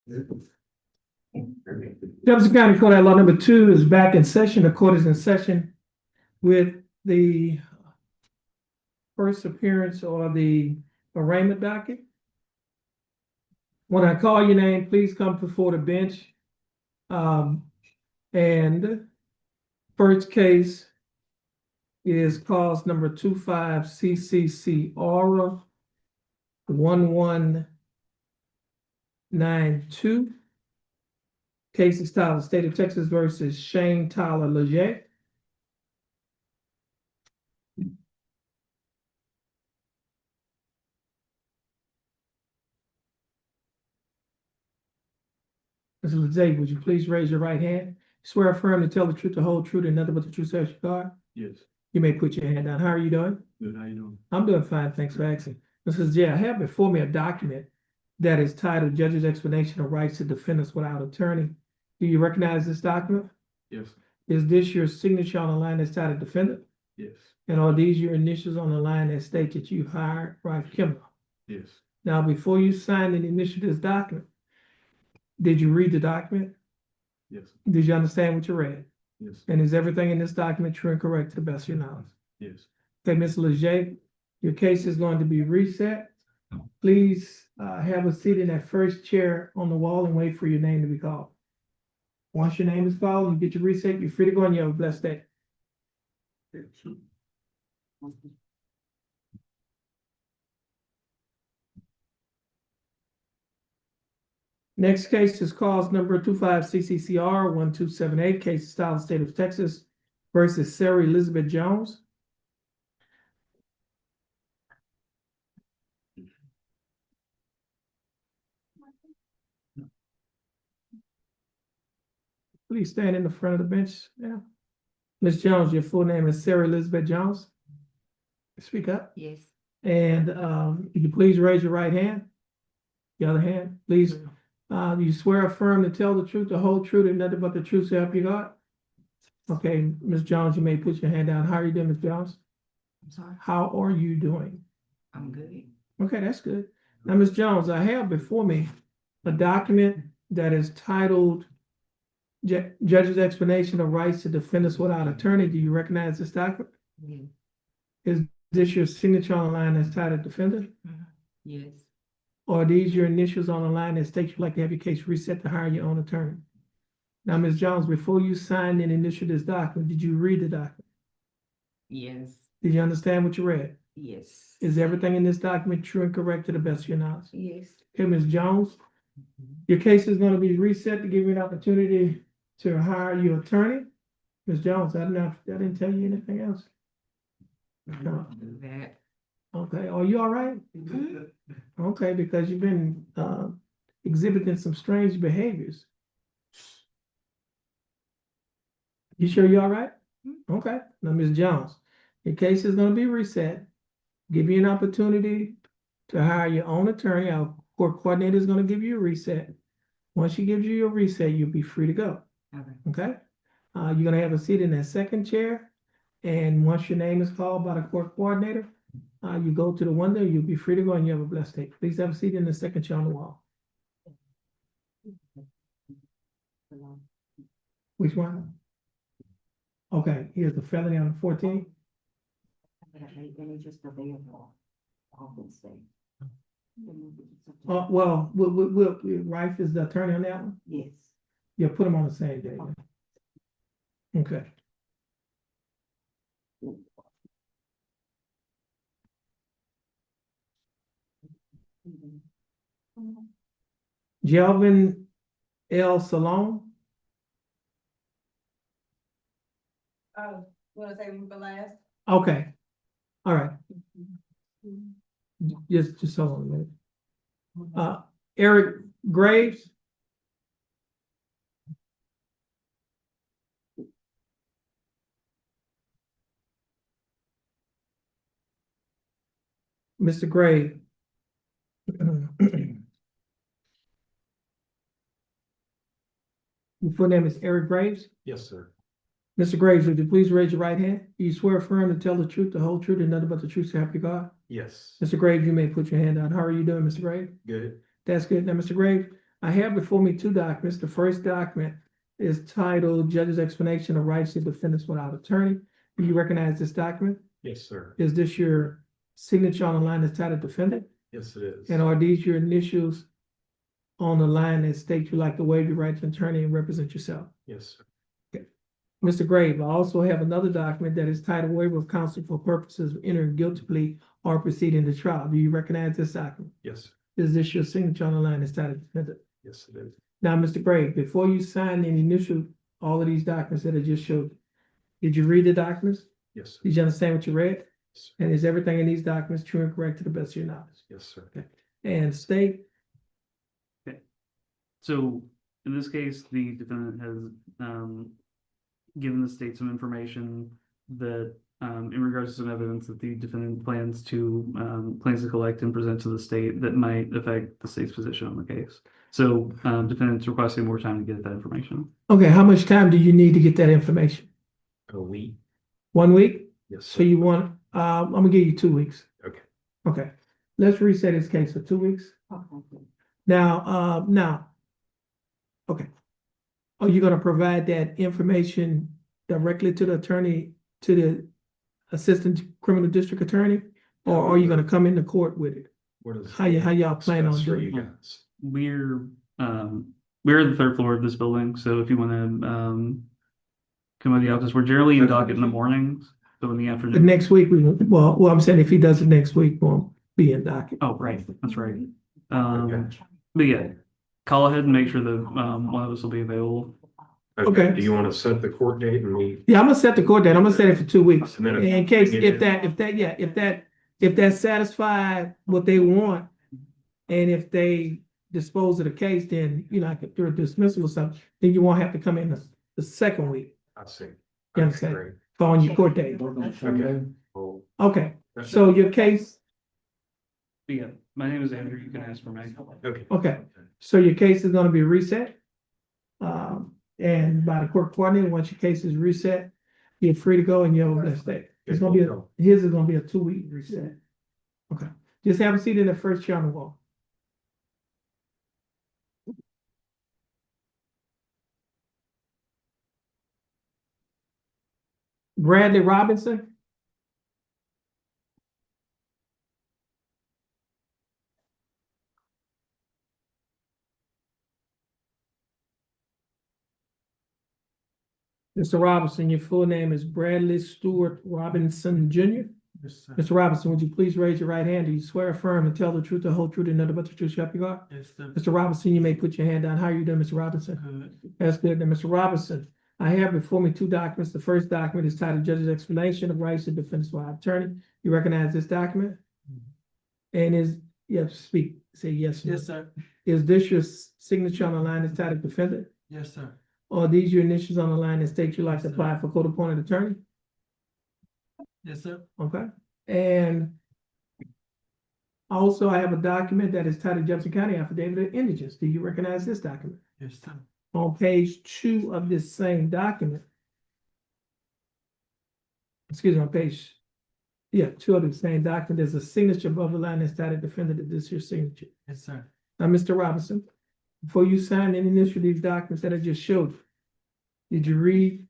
Jefferson County Court at Law number 2 is back in session. The court is in session with the first appearance or the arraignment docket. When I call your name, please come before the bench. And first case is cause number 25 CCC Aura 1192. Case is titled State of Texas versus Shane Tyler Leger. Mr. Leger, would you please raise your right hand? Swear affirm to tell the truth, the whole truth, and nothing but the truth, so help you God. Yes. You may put your hand down. How are you doing? Good, how you doing? I'm doing fine, thanks for asking. Mrs. J, I have before me a document that is titled Judge's Explanation of Rights to Defendants Without Attorney. Do you recognize this document? Yes. Is this your signature on the line that's titled Defendant? Yes. And are these your initials on the line that state that you hired Ralph Kimball? Yes. Now, before you signed and initialed this document, did you read the document? Yes. Did you understand what you read? Yes. And is everything in this document true and correct to the best of your knowledge? Yes. Okay, Ms. Leger, your case is going to be reset. Please have a seat in that first chair on the wall and wait for your name to be called. Once your name is called, you get your reset, you're free to go and you have a blessed day. Next case is cause number 25 CCCR 1278, case style state of Texas versus Sarah Elizabeth Jones. Please stand in the front of the bench now. Ms. Jones, your full name is Sarah Elizabeth Jones. Speak up. Yes. And could you please raise your right hand? The other hand, please. You swear affirm to tell the truth, the whole truth, and nothing but the truth, so help you God? Okay, Ms. Jones, you may put your hand down. How are you doing, Ms. Jones? I'm sorry. How are you doing? I'm good. Okay, that's good. Now, Ms. Jones, I have before me a document that is titled Judge's Explanation of Rights to Defendants Without Attorney. Do you recognize this document? Yeah. Is this your signature on the line that's titled Defendant? Yes. Or are these your initials on the line that state you'd like to have your case reset to hire your own attorney? Now, Ms. Jones, before you signed and initialed this document, did you read the document? Yes. Did you understand what you read? Yes. Is everything in this document true and correct to the best of your knowledge? Yes. Okay, Ms. Jones, your case is going to be reset to give you an opportunity to hire your attorney. Ms. Jones, I didn't tell you anything else. No. Do that. Okay, are you all right? Okay, because you've been exhibiting some strange behaviors. You sure you're all right? Okay, now, Ms. Jones, your case is gonna be reset. Give you an opportunity to hire your own attorney. Our court coordinator is gonna give you a reset. Once she gives you your reset, you'll be free to go, Okay. okay? You're gonna have a seat in that second chair. And once your name is called by the court coordinator, you go to the window, you'll be free to go and you have a blessed day. Please have a seat in the second chair on the wall. Which one? Okay, here's the felony on 14. Just available. All this thing. Well, Rife is the attorney on that one? Yes. Yeah, put them on the same day. Then. Okay. Jelvin L. Salone. Oh, wanna say them for last? Okay. All right. Just hold on a minute. Eric Graves. Mr. Gray. Your full name is Eric Graves? Yes, sir. Mr. Graves, would you please raise your right hand? Do you swear affirm to tell the truth, the whole truth, and nothing but the truth, so help you God? Yes. Mr. Graves, you may put your hand out. How are you doing, Mr. Graves? Good. That's good. Now, Mr. Graves, I have before me two documents. The first document is titled Judge's Explanation of Rights to Defendants Without Attorney. Do you recognize this document? Yes, sir. Is this your signature on the line that's titled Defendant? Yes, it is. And are these your initials on the line that state you like to waive your right to attorney and represent yourself? Yes, sir. Mr. Grave, I also have another document that is titled Waiver of Counsel for Purposes of Entering Guilty Plea or Proceeding to Trial. Do you recognize this document? Yes, sir. Is this your signature on the line that's titled Defendant? Yes, it is. Now, Mr. Grave, before you sign and initial all of these documents that I just showed you, did you read the documents? Yes, sir. Did you understand what you read? Yes, sir. And is everything in these documents true and correct to the best of your knowledge? Yes, sir. And state, So in this case, the defendant has given the state some information that in regards to some evidence that the defendant plans to collect and present to the state that might affect the state's position on the case. So defendant's requesting more time to get that information. okay, how much time do you need to get that information? A week. 1 week? Yes, So sir. you want, I'm gonna give you 2 weeks. Okay. Okay, let's reset this case for 2 weeks. Now, okay. Are you gonna provide that information directly to the attorney, to the assistant criminal district attorney? Or are you gonna come into court with it? What is? How y'all plan on best for doing you it? guys? We're on the third floor of this building, so if you want to come by the office, we're generally in docket in the mornings, so in the The afternoon. next week, well, I'm saying if he does it next week, we'll be in docket. Oh, right, that's right. Okay. But yeah, call ahead and make sure that one of us will be available. Okay. Do you want to set the court date and meet? Yeah, I'm gonna set the court date. I'm gonna set it for 2 weeks. And then In case, if that satisfy what they want, and if they dispose of the case, then, like through a dismissal or something, then you won't have to come in the second week I see. You understand? Great. on your court date. Okay. Well, Okay, that's so your case, But yeah, my name is Andrew, you can ask for me. Okay. okay, so your case is gonna be reset. And by the court coordinator, once your case is reset, you're free to go and you have a blessed day. It's gonna be, his is gonna be a 2 week reset. Okay, just have a seat in the first chair on the wall. Bradley Robinson. Mr. Robinson, your full name is Bradley Stewart Robinson Jr. Yes, sir. Mr. Robinson, would you please raise your right hand? Do you swear affirm and tell the truth, the whole truth, and nothing but the truth, so help you God? Yes, sir. Mr. Robinson, you may put your hand down. How are you doing, Mr. Robinson? Good. That's good. Now, Mr. Robinson, I have before me two documents. The first document is titled Judge's Explanation of Rights to Defendants Without Attorney. You recognize this document? And you have to speak, say yes. or no. Yes, sir. Is this your signature on the line that's titled Defendant? Yes, sir. Or are these your initials on the line that state you like to Yes, sir. apply for court-appointed attorney? Yes, sir. Okay, and also I have a document that is titled Jefferson County Affidavit of Indigence. Do you recognize this document? Yes, sir. On page 2 of this same document. Excuse me, on page, 2 of the same document, there's a signature above the line that's titled Defendant. Is this your signature? Yes, sir. Now, Mr. Robinson, before you sign and initial these documents that I just showed you, did you read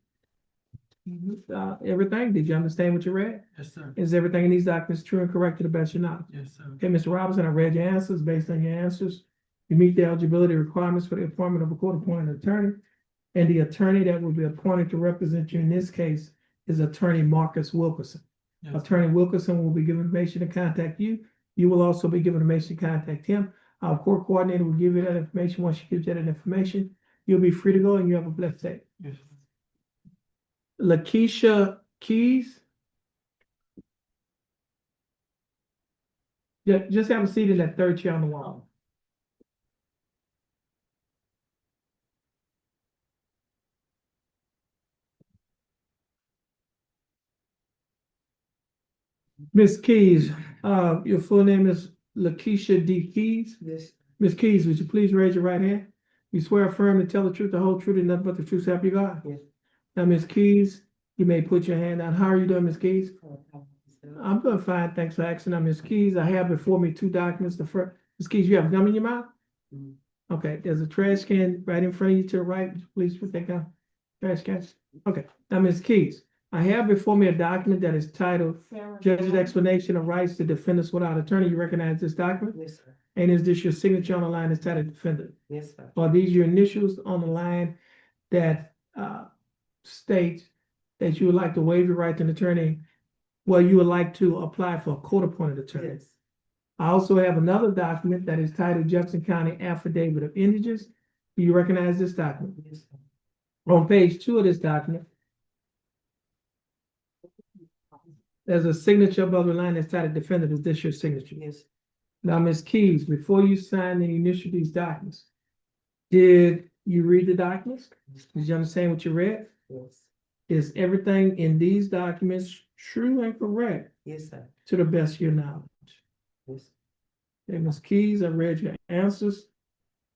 everything? Did you understand what you read? Yes, sir. Is everything in these documents true and correct to the best of your knowledge? Yes, sir. Okay, Mr. Robinson, I read your answers. Based on your answers, you meet the eligibility requirements for the appointment of a court-appointed attorney. And the attorney that will be appointed to represent you in this case is Attorney Marcus Wilkerson. Yes, Attorney Wilkerson will be given information to contact you. You will also be given information to contact him. Our court coordinator will give you that information. Once she gives you that information, you'll be free to go and you have a blessed day. Yes. Lakeisha Keys. Yeah, just have a seat in that third chair on the wall. Miss Keys, your full name is Lakeisha D. Keys. Yes. Miss Keys, would you please raise your right hand? You swear affirm to tell the truth, the whole truth, and nothing but the truth, so help you God? Yes. Now, Miss Keys, you may put your hand down. How are you doing, Miss Keys? I'm doing fine, thanks for asking. Now, Miss Keys, I have before me two documents. The first, Miss Keys, you have gum in your mouth? Okay, there's a trash can right in front of you to the right. Please put that down. Trash can. Okay, now Ms. Keys, I have before me a document that is titled Judge's Explanation of Rights to Defendants Without Attorney. You recognize this document? Yes, sir. And is this your signature on the line that's titled Defendant? Yes, sir. Are these your initials on the line that states that you would like to waive your right to an attorney? Well, you would like to apply for a court-appointed attorney. Yes. I also have another document that is titled Jefferson County Affidavit of Indigence. Do you recognize this document? Yes, sir. On page 2 of this document, there's a signature above the line that's titled Defendant. Is this your signature? Yes. Now, Ms. Keys, before you sign and initial these documents, did you read the documents? Did you understand what you read? Yes. Is everything in these documents true and correct Yes, sir. to the best of your knowledge? Yes. Okay, Ms. Keys, I read your answers.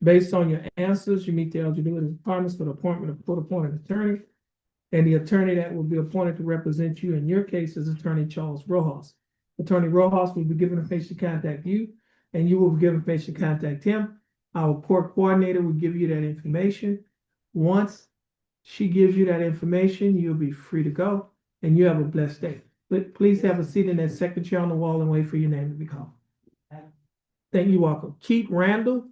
Based on your answers, you meet the eligibility requirements for the appointment of court-appointed attorney. And the attorney that will be appointed to represent you in your case is Attorney Charles Rojas. Attorney Rojas will be given information to contact you, and you will be given information to contact him. Our court coordinator will give you that information. Once she gives you that information, you'll be free to go, and you have a blessed day. But please have a seat in that second chair on the wall and wait for your name to be called. Thank you, welcome. Keith Randall.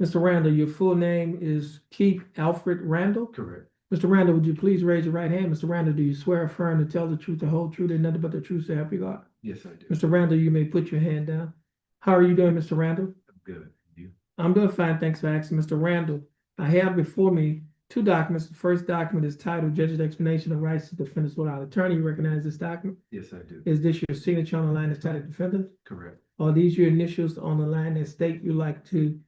Mr. Randall, your full name is Keith Alfred Randall? Correct. Mr. Randall, would you please raise your right hand? Mr. Randall, do you swear or affirm to tell the truth, the whole truth, and nothing but the truth, so help you God? Yes, I do. Mr. Randall, you may put your hand down. How are you doing, Mr. Randall? Good. You? I'm doing fine, thanks for asking. Mr. Randall, I have before me two documents. The first document is titled Judge's Explanation of Rights to Defendants Without Attorney. You recognize this document? Yes, I do. Is this your signature on the line that's titled Defendant? Correct. Are these your initials on the line that state you like to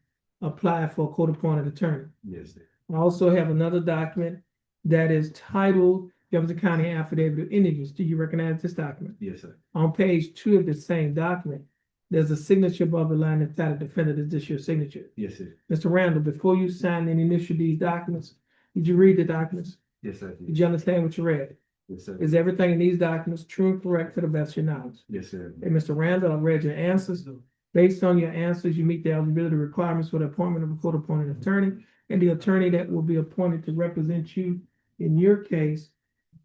apply for a court-appointed attorney? Yes, sir. I also have another document that is titled Jefferson County Affidavit of Indigence. Do you recognize this document? Yes, sir. On page 2 of the same document, there's a signature above the line that's titled Defendant. Is this your signature? Yes, sir. Mr. Randall, before you sign and initial these documents, did you read the documents? Yes, I did. Did you understand what you read? Yes, sir. Is everything in these documents true and correct to the best of your knowledge? Yes, sir. Hey, Mr. Randall, I've read your answers. Based on your answers, you meet the eligibility requirements for the appointment of a court-appointed attorney, and the attorney that will be appointed to represent you in your case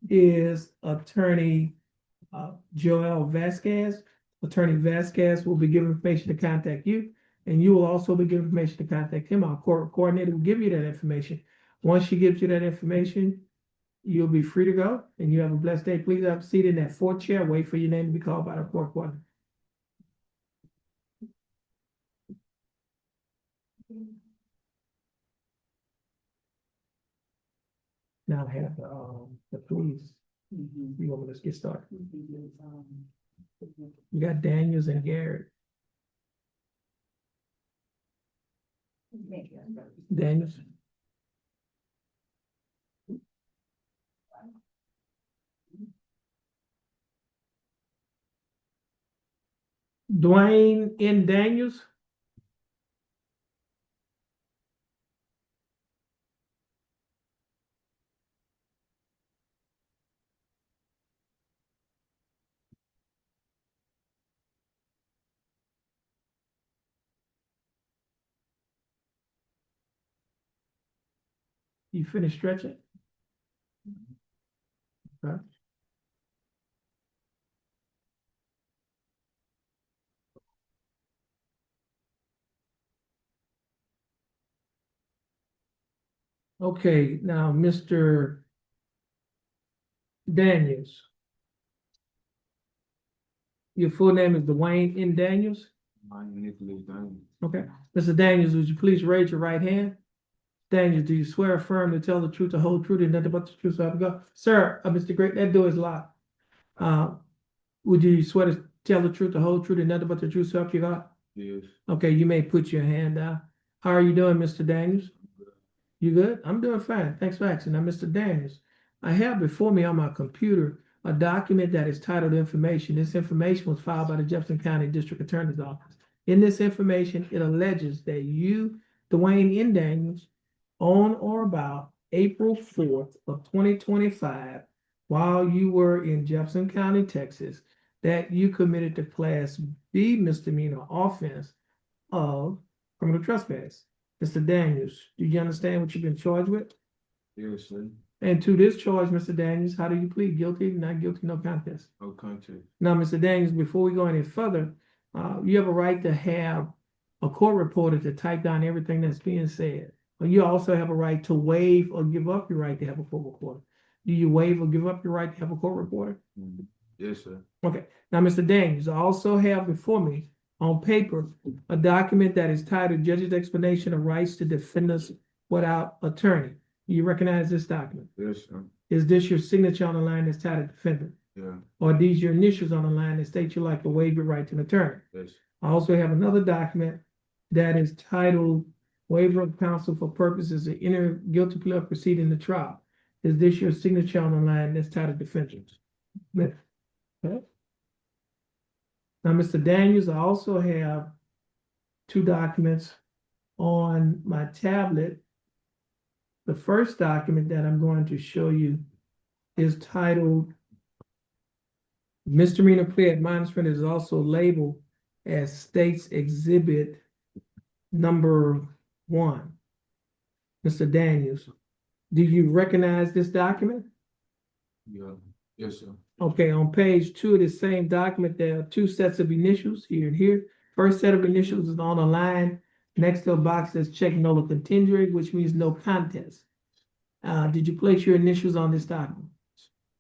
is Attorney Joel Vasquez. Attorney Vasquez will be given information to contact you, and you will also be given information to contact him. Our court coordinator will give you that information. Once she gives you that information, you'll be free to go, and you have a blessed day. Please have a seat in that fourth chair. Wait for your name to be called by the court coordinator. Now I have the police. You want me to let's get started? You got Daniels and Garrett. Daniels. Dwayne N. Daniels. You finished stretching? Okay. Okay, now, Mr. Daniels. Your full name is Dwayne N. Daniels? My Nicholas Daniels. Okay. Mr. Daniels, would you please raise your right hand? Daniels, do you swear or affirm to tell the truth, the whole truth, and nothing but the truth, so help you God? Sir, Mr. Great, that door is locked. Would you swear to tell the truth, the whole truth, and nothing but the truth, so help you God? Yes. Okay, you may put your hand down. How are you doing, Mr. Daniels? You good? I'm doing fine. Thanks for asking. Now, Mr. Daniels, I have before me on my computer a document that is titled Information. This information was filed by the Jefferson County District Attorney's Office. In this information, it alleges that you, Dwayne N. Daniels, on or about April 4th of 2025, while you were in Jefferson County, Texas, that you committed the Class B misdemeanor offense of criminal trespass. Mr. Daniels, do you understand what you've been charged with? Yes, sir. And to this charge, Mr. Daniels, how do you plead? Guilty, not guilty, no contest? No contest. Now, Mr. Daniels, before we go any further, you have a right to have a court reporter to type down everything that's being said. But you also have a right to waive or give up your right to have a court reporter. Do you waive or give up your right to have a court reporter? Yes, sir. Okay, now, Mr. Daniels, I also have before me on paper a document that is titled Judge's Explanation of Rights to Defendants Without Attorney. Do you recognize this document? Yes, sir. Is this your signature on the line that's titled defendant? Yeah. Or are these your initials on the line that state you like to waive your right to an attorney? Yes. I also have another document that is titled Waiver of Counsel for Purposes of Inter Guilty Plea Proceeding the Trial. Is this your signature on the line that's titled defendant? Okay. Now, Mr. Daniels, I also have two documents on my tablet. The first document that I'm going to show you is titled Misdemeanor Plea Admonishment, is also labeled as State's Exhibit number 1. Mr. Daniels, do you recognize this document? Yeah. Yes, sir. Okay, on page 2 of the same document, there are two sets of initials here and here. First set of initials is on a line next to a box that's checked nolo contendere, which means no contest. Did you place your initials on this document?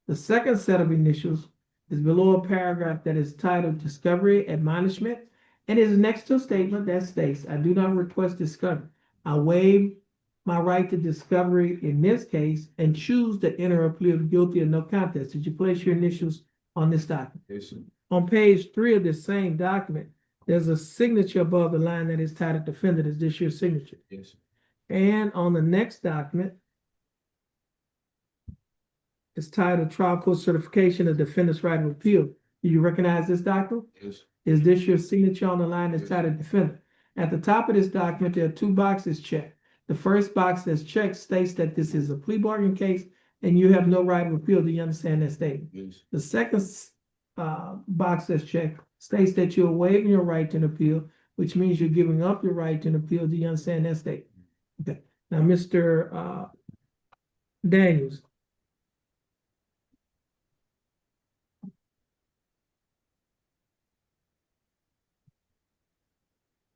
The second set of initials is below a paragraph that is titled Discovery Admonishment, and is next to a statement that states, I do not request discovery. I waive my right to discovery in this case and choose to enter a plea of guilty or no contest. Did you place your initials on this document? Yes, sir. On page 3 of the same document, there's a signature above the line that is titled defendant. Is this your signature? Yes, sir. And on the next document, it's titled Trial Court Certification of Defendant's Right of Appeal. Do you recognize this document? Yes. Is this your signature on the line that's Yes. titled defendant? At the top of this document, there are two boxes checked. The first box that's checked states that this is a plea bargain case and you have no right of appeal. Do you understand that statement? Yes. The second box that's checked states that you're waiving your right to an appeal, which means you're giving up your right to an appeal. Do you understand that statement? Okay. Now, Mr. Daniels.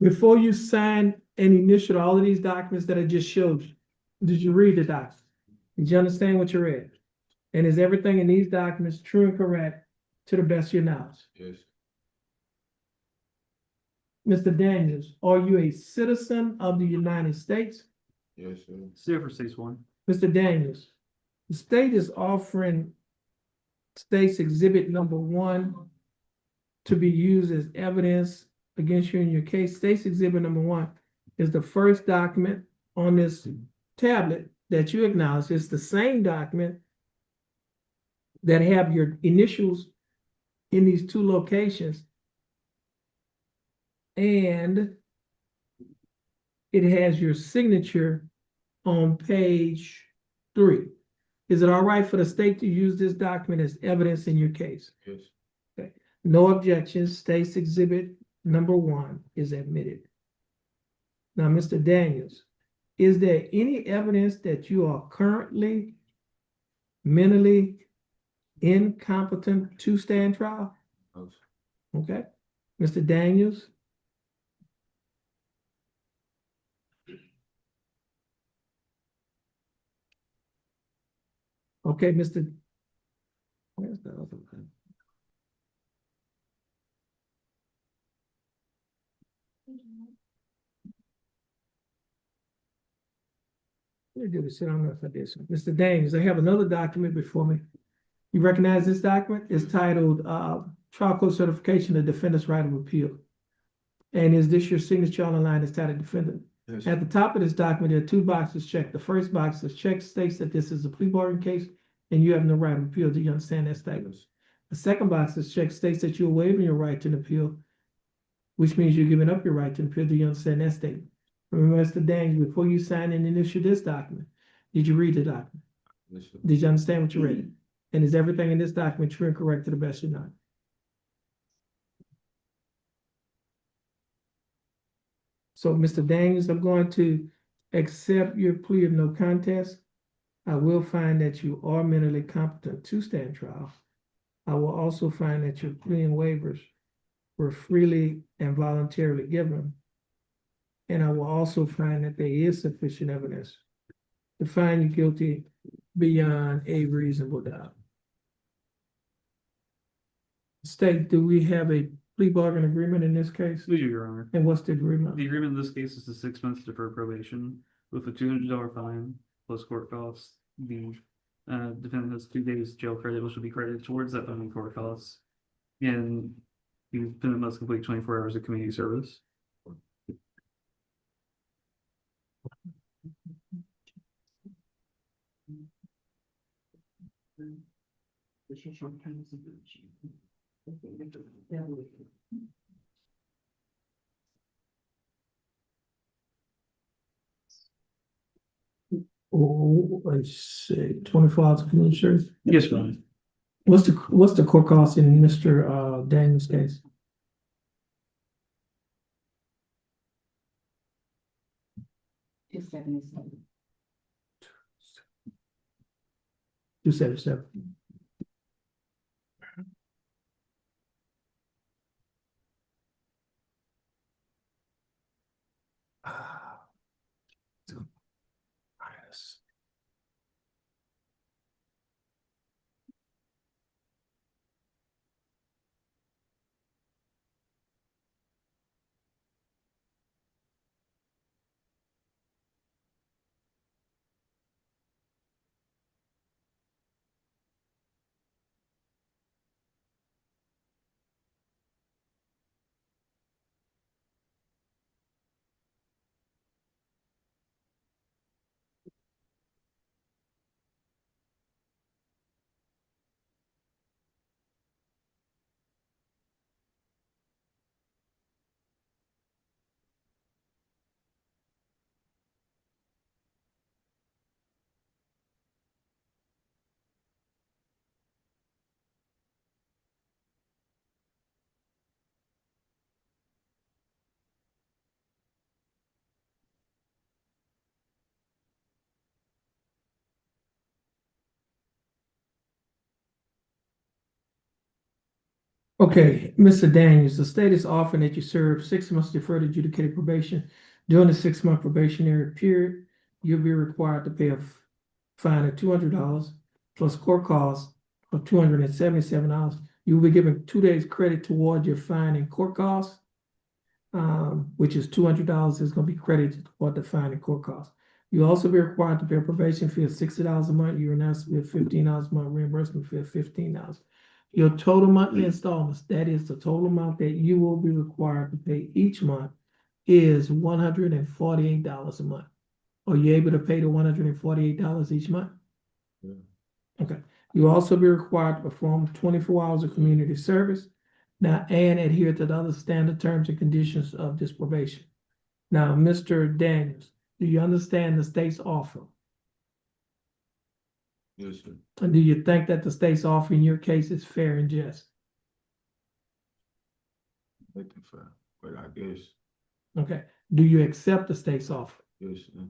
Before you sign and initial all of these documents that I just showed you, did you read the documents? Did you understand what you read? And is everything in these documents true and correct to the best of your knowledge? Yes. Mr. Daniels, are you a citizen of the United States? Yes, sir. State for states 1. Mr. Daniels, the state is offering State's Exhibit number 1 to be used as evidence against you in your case. State's Exhibit number 1 is the first document on this tablet that you acknowledge. It's the same document that have your initials in these two locations. And it has your signature on page 3. Is it all right for the state to use this document as evidence in your case? Yes. Okay. No objections. State's Exhibit number 1 is admitted. Now, Mr. Daniels, is there any evidence that you are currently mentally incompetent to stand trial? No, sir. Okay. Mr. Daniels? Okay, Mr. Where's the other one? Let me do this. I don't know if I did so. Mr. Daniels, I have another document before me. You recognize this document? It's titled Trial Court Certification of Defendant's Right of Appeal. And is this your signature on the line that's titled defendant? Yes. At the top of this document, there are two boxes checked. The first box that's checked states that this is a plea bargain case and you have no right of appeal. Do you understand that statement? Yes. The second box that's checked states that you're waiving your right to an appeal, which means you're giving up your right to an appeal. Do you understand that statement? Remember, Mr. Daniels, before you sign and initial this document, Did you read the document? Did you understand what you read? And is everything in this document true and correct to the best of your knowledge? So, Mr. Daniels, I'm going to accept your plea of no contest. I will find that you are mentally competent to stand trial. I will also find that your plea and waivers were freely and voluntarily given. And I will also find that there is sufficient evidence to find you guilty beyond a reasonable doubt. State, do we have a plea bargain agreement in this case? We do, Your Honor. And what's the agreement? The agreement in this case is the 6 months deferred probation with a $200 fine plus court costs. The defendant has 2 days jail credit, which will be credited towards that fine and court costs. And the defendant must complete 24 hours of community service. Oh, let's see, 24 hours of community service. Yes, Your Honor. What's the court cost in Mr. Daniels' case? $277. 277. Minus. Okay, Mr. Daniels, the state is offering that you serve 6 months deferred adjudicated probation. During the 6-month probationary period, you'll be required to pay a fine of $200 plus court costs of $277. You will be given 2 days credit toward your fine and court costs, which is $200 is going to be credited toward the fine and court costs. You'll also be required to pay a probation fee of $60 a month. You are now to pay $15 a month reimbursement fee of $15. Your total monthly installments, that is the total amount that you will be required to pay each month, is $148 a month. Are you able to pay the $148 each month? Yeah. Okay. You'll also be required to perform 24 hours of community service now and adhere to the other standard terms and conditions of this probation. Now, Mr. Daniels, do you understand the state's offer? Yes, sir. And do you think that the state's offer in your case is fair and just? Looking for, but I guess, Okay. Do you accept the state's offer? yes, sir.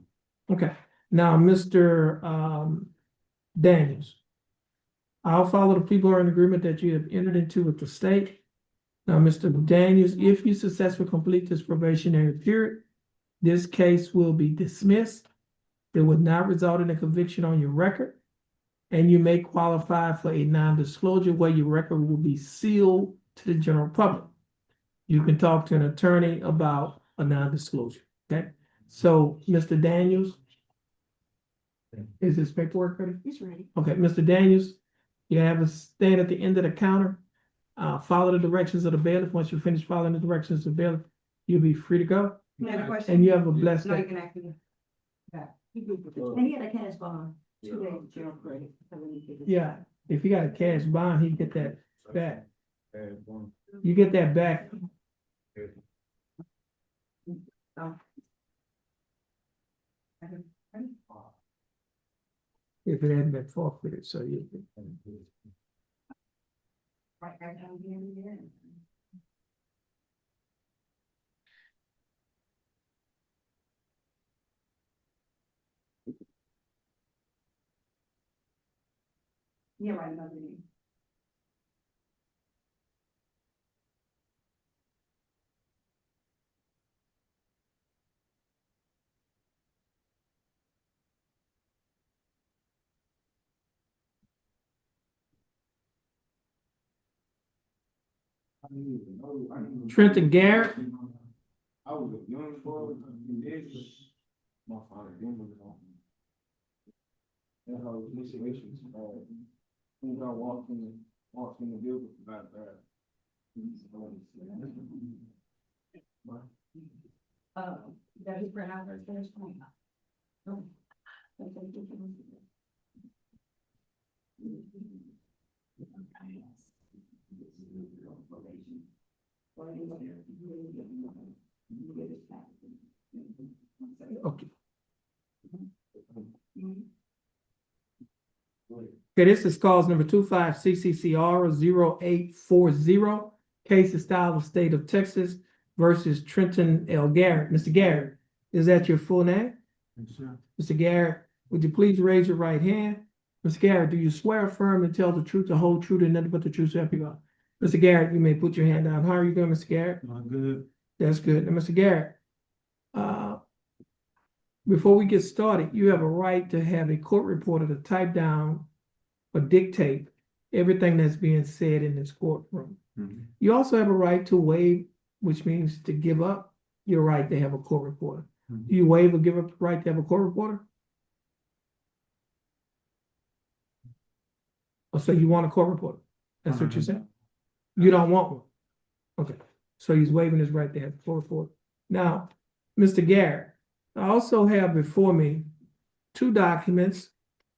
Okay. Now, Mr. Daniels, I'll follow the plea bargain agreement that you have entered into with the state. Now, Mr. Daniels, if you successfully complete this probationary period, this case will be dismissed. It would not result in a conviction on your record. And you may qualify for a non-disclosure where your record will be sealed to the general public. You can talk to an attorney about a non-disclosure, okay? So, Mr. Daniels, is this paperwork ready? It's ready. Okay, Mr. Daniels, you have a stand at the end of the counter. Follow the directions of the bailiff. Once you finish following the directions of the bailiff, you'll be free to go. You have a question? And you have a blessed No, you day. can actually. And he had a cash bond, 2 days jail credit. So we need to- Yeah, if you got a cash bond, he get that back. Add one. You get that back. if it hadn't been forfeited, so you. Right, down here. Yeah, right, another name. Trenton Garrett, I was a young boy, and this, my father, then was on. That's how situations, when I walked in the building, about that. That is Brent Alvarez, there's one. Oh. okay. Okay, this is cause number 25 CCCR 0840. Case is style of state of Texas versus Trenton L. Garrett. Mr. Garrett, is that your full name? Yes, sir. Mr. Garrett, would you please raise your right hand? Mr. Garrett, do you swear affirm and tell the truth, the whole truth, and nothing but the truth, so help you God? Mr. Garrett, you may put your hand down. How are you doing, Mr. Garrett? I'm good. That's good. Now, Mr. Garrett, before we get started, you have a right to have a court reporter to type down or dictate everything that's being said in this courtroom. Mhm. You also have a right to waive, which means to give up your right to have a court reporter. Mhm. Do you waive or give up the right to have a court reporter? Oh, so you want a court reporter? That's what you're saying? You don't want one? Okay, so he's waiving his right to have a court reporter. Now, Mr. Garrett, I also have before me two documents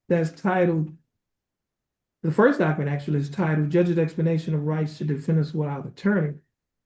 that's titled, the first document actually is titled Judge's Explanation of Rights to Defendants Without Attorney.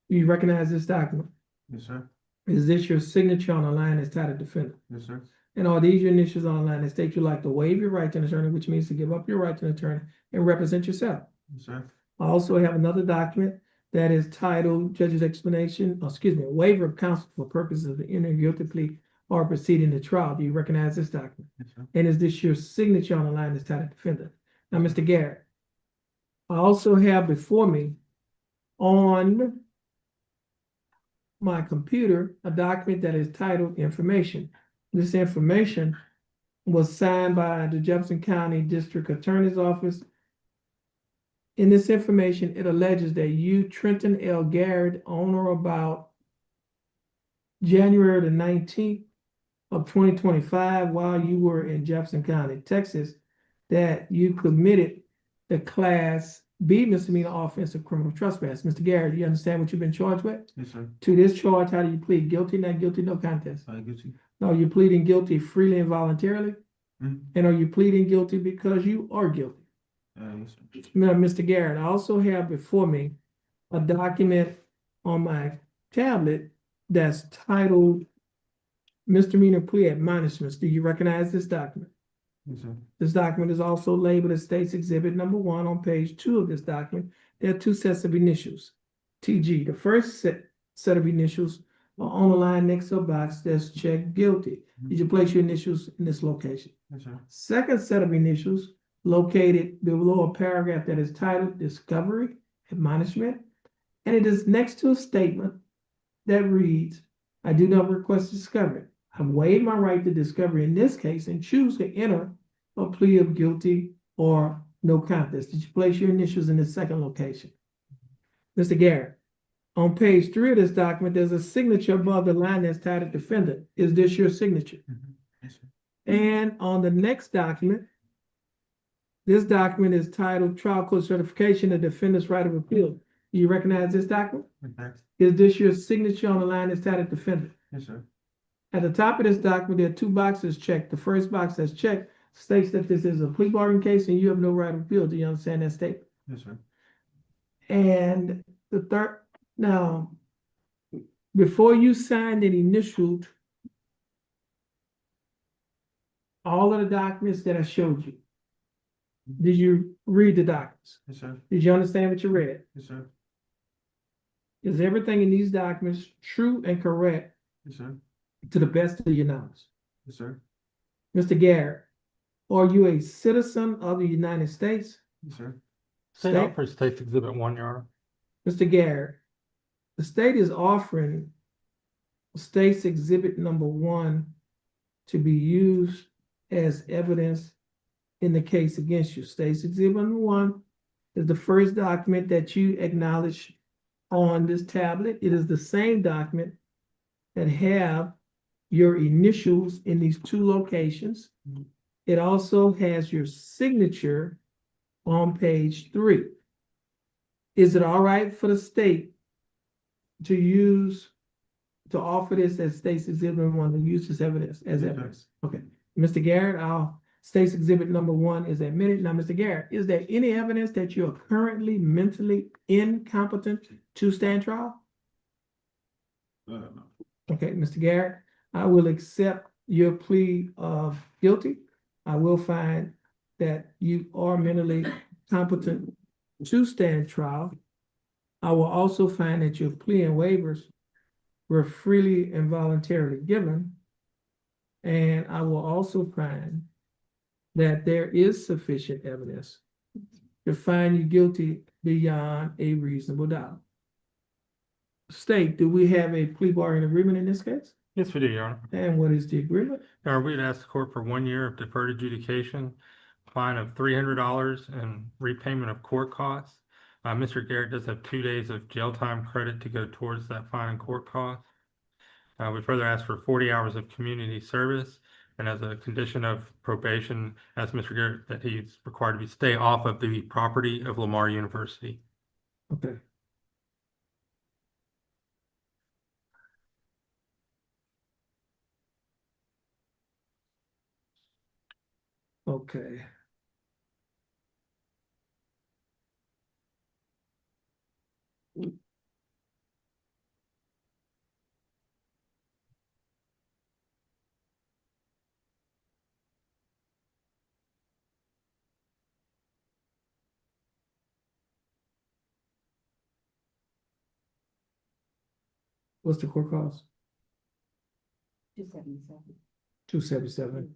Do you recognize this document? Yes, sir. Is this your signature on the line that's titled Defendant? Yes, sir. And are these your initials on the line that state you like to waive your right to an attorney, which means to give up your right to an attorney and represent yourself? Yes, sir. I also have another document that is titled Judge's Explanation, Waiver of Counsel for purposes of entering guilty plea or proceeding to trial. Do you recognize this document? Yes, sir. And is this your signature on the line that's titled Defendant? Now, Mr. Garrett, I also have before me on my computer a document that is titled Information. This information was signed by the Jefferson County District Attorney's Office. In this information, it alleges that you, Trenton L. Garrett, on or about January the 19th of 2025, while you were in Jefferson County, Texas, that you committed the Class B misdemeanor offense of criminal trespass. Mr. Garrett, do you understand what you've been charged with? Yes, sir. To this charge, how do you plead? Guilty, not guilty, no contest? I get you. No, you're pleading guilty freely and voluntarily? Mhm. And are you pleading guilty because you are guilty? Yes, sir. Now, Mr. Garrett, I also have before me a document on my tablet that's titled Misdemeanor Plea Admonishments. Do you recognize this document? Yes, sir. This document is also labeled as State's Exhibit Number 1 on page 2 of this document. There are two sets of initials, TG. The first set of initials are on the line next to a box that's checked guilty. Did you place your initials in this location? Yes, sir. Second set of initials located below a paragraph that is titled Discovery Admonishment, and it is next to a statement that reads, I do not request discovery. I waive my right to discovery in this case and choose to enter a plea of guilty or no contest. Did you place your initials in the second location? Mr. Garrett, on page 3 of this document, there's a signature above the line that's titled Defendant. Is this your signature? Yes, sir. And on the next document, this document is titled Trial Court Certification of Defendant's Right of Appeal. Do you recognize this document? Okay. Is this your signature on the line that's titled Defendant? Yes, sir. At the top of this document, there are two boxes checked. The first box that's checked states that this is a plea bargain case and you have no right of appeal. Do you understand that statement? Yes, sir. And the third, now, before you signed and initialed all of the documents that I showed you, Did you read the documents? Yes, sir. Did you understand what you read? Yes, sir. Is everything in these documents true and correct Yes, sir. to the best of your knowledge? Yes, sir. Mr. Garrett, are you a citizen of the United States? Yes, sir. State, for State's Exhibit 1, Your Honor. Mr. Garrett, the state is offering state's exhibit number 1 to be used as evidence in the case against you. State's exhibit number 1 is the first document that you acknowledge on this tablet. It is the same document that have your initials in these 2 locations. It also has your signature on page 3. Is it all right for the state to offer this as state's exhibit 1, to use this evidence as Yes, sir. evidence? Okay, Mr. Garrett, our state's exhibit number 1 is admitted. Now, Mr. Garrett, is there any evidence that you are currently mentally incompetent to stand trial? No. Okay, Mr. Garrett, I will accept your plea of guilty. I will find that you are mentally competent to stand trial. I will also find that your plea and waivers were freely and voluntarily given. And I will also find that there is sufficient evidence to find you guilty beyond a reasonable doubt. State, do we have a plea bargain agreement in this case? Yes, we do, Your Honor. And what is the agreement? Your Honor, we'd ask the court for 1 year of deferred adjudication, fine of $300, and repayment of court costs. Mr. Garrett does have 2 days of jail time credit to go towards that fine and court cost. We further ask for 40 hours of community service, and as a condition of probation, ask Mr. Garrett that he's required to stay off of the property of Lamar University. Okay. Okay. What's the court cost? 277. 277.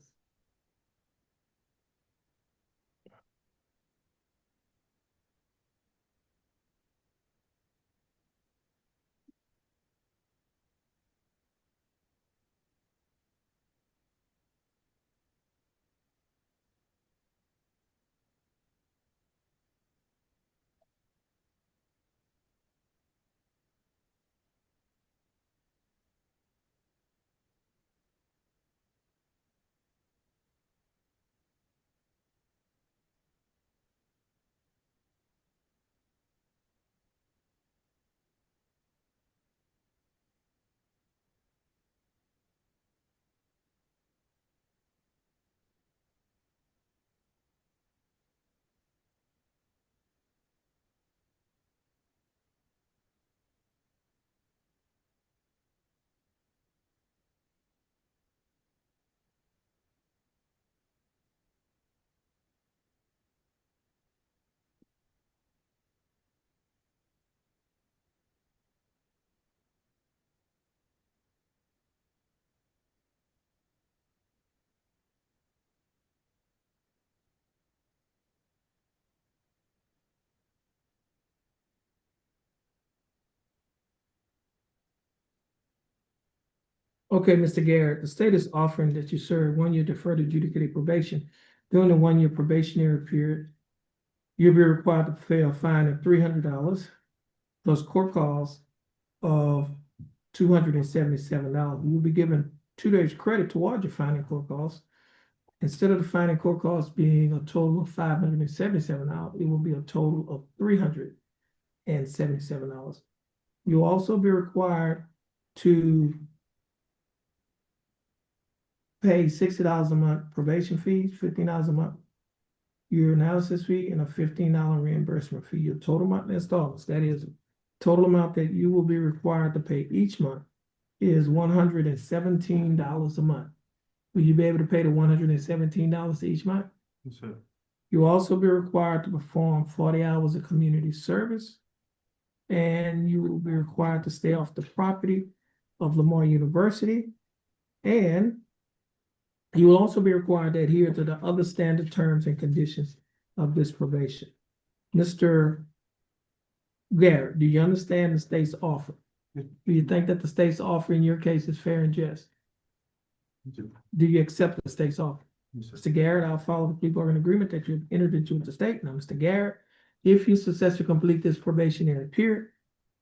Okay, Mr. Garrett, the state is offering that you serve 1 year deferred adjudicated probation. During the 1 year probationary period, you'll be required to pay a fine of $300 plus court costs of $277. You will be given 2 days credit toward your fine and court costs. Instead of the fine and court costs being a total of $577, it will be a total of $377. You'll also be required to pay $60 a month probation fee, $15 a month your analysis fee, and a $15 reimbursement fee. Your total monthly installments, that is, total amount that you will be required to pay each month is $117 a month. Will you be able to pay the $117 each month? Yes, sir. You will also be required to perform 40 hours of community service. And you will be required to stay off the property of Lamar University. And you will also be required to adhere to the other standard terms and conditions of this probation. Mr. Garrett, do you understand the state's offer? Do you think that the state's offer in your case is fair and just? Do you accept the state's offer? Mr. Garrett, I'll follow the plea bargain agreement that you've entered into with the state. Now, Mr. Garrett, if you successfully complete this probationary period,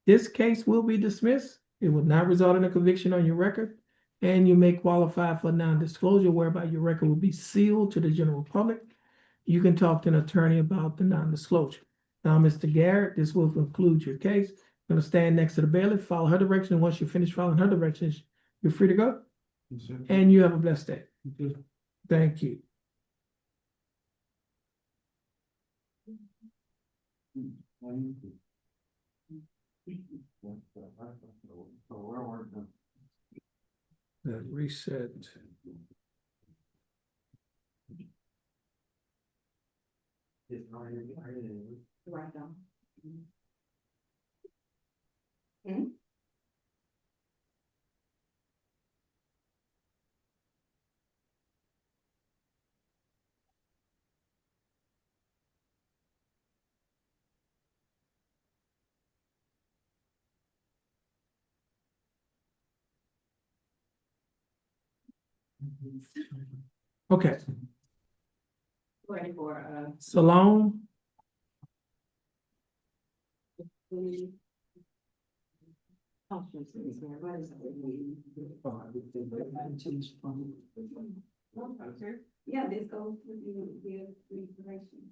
this case will be dismissed. It will not result in a conviction on your record, and you may qualify for non-disclosure, whereby your record will be sealed to the general public. You can talk to an attorney about the non-disclosure. Now, Mr. Garrett, this will conclude your case. You're going to stand next to the bailiff, follow her direction, and once you finish following her directions, you're free to go. And you have a blessed day. Thank you. Reset. Right down. Okay, Ready for, Salone, Yeah, this goes with the information.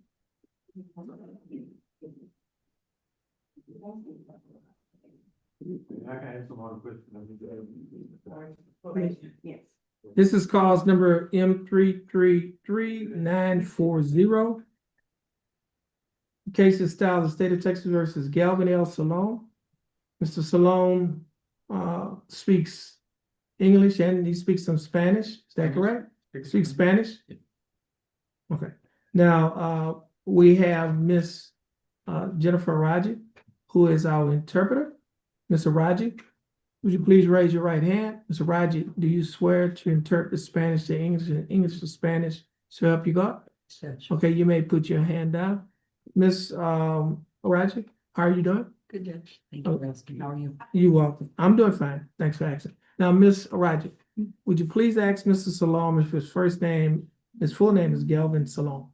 I can ask some more questions. Yes. this is cause number M333940. Case is styled the state of Texas versus Galvin L. Salone. Mr. Salone speaks English and he speaks some Spanish. Is that correct? Speaks Spanish? Okay. Now, we have Miss Jennifer Raji, who is our interpreter. Mr. Raji, would you please raise your right hand? Mr. Raji, do you swear to interpret Spanish to English and English to Spanish so help you God? Okay, you may put your hand down. Miss Raji, how are you doing? Good, Judge. Thank you for asking. How are you? You're welcome. I'm doing fine. Thanks for asking. Now, Miss Raji, would you please ask Mr. Salome if his full name is Galvin Salome?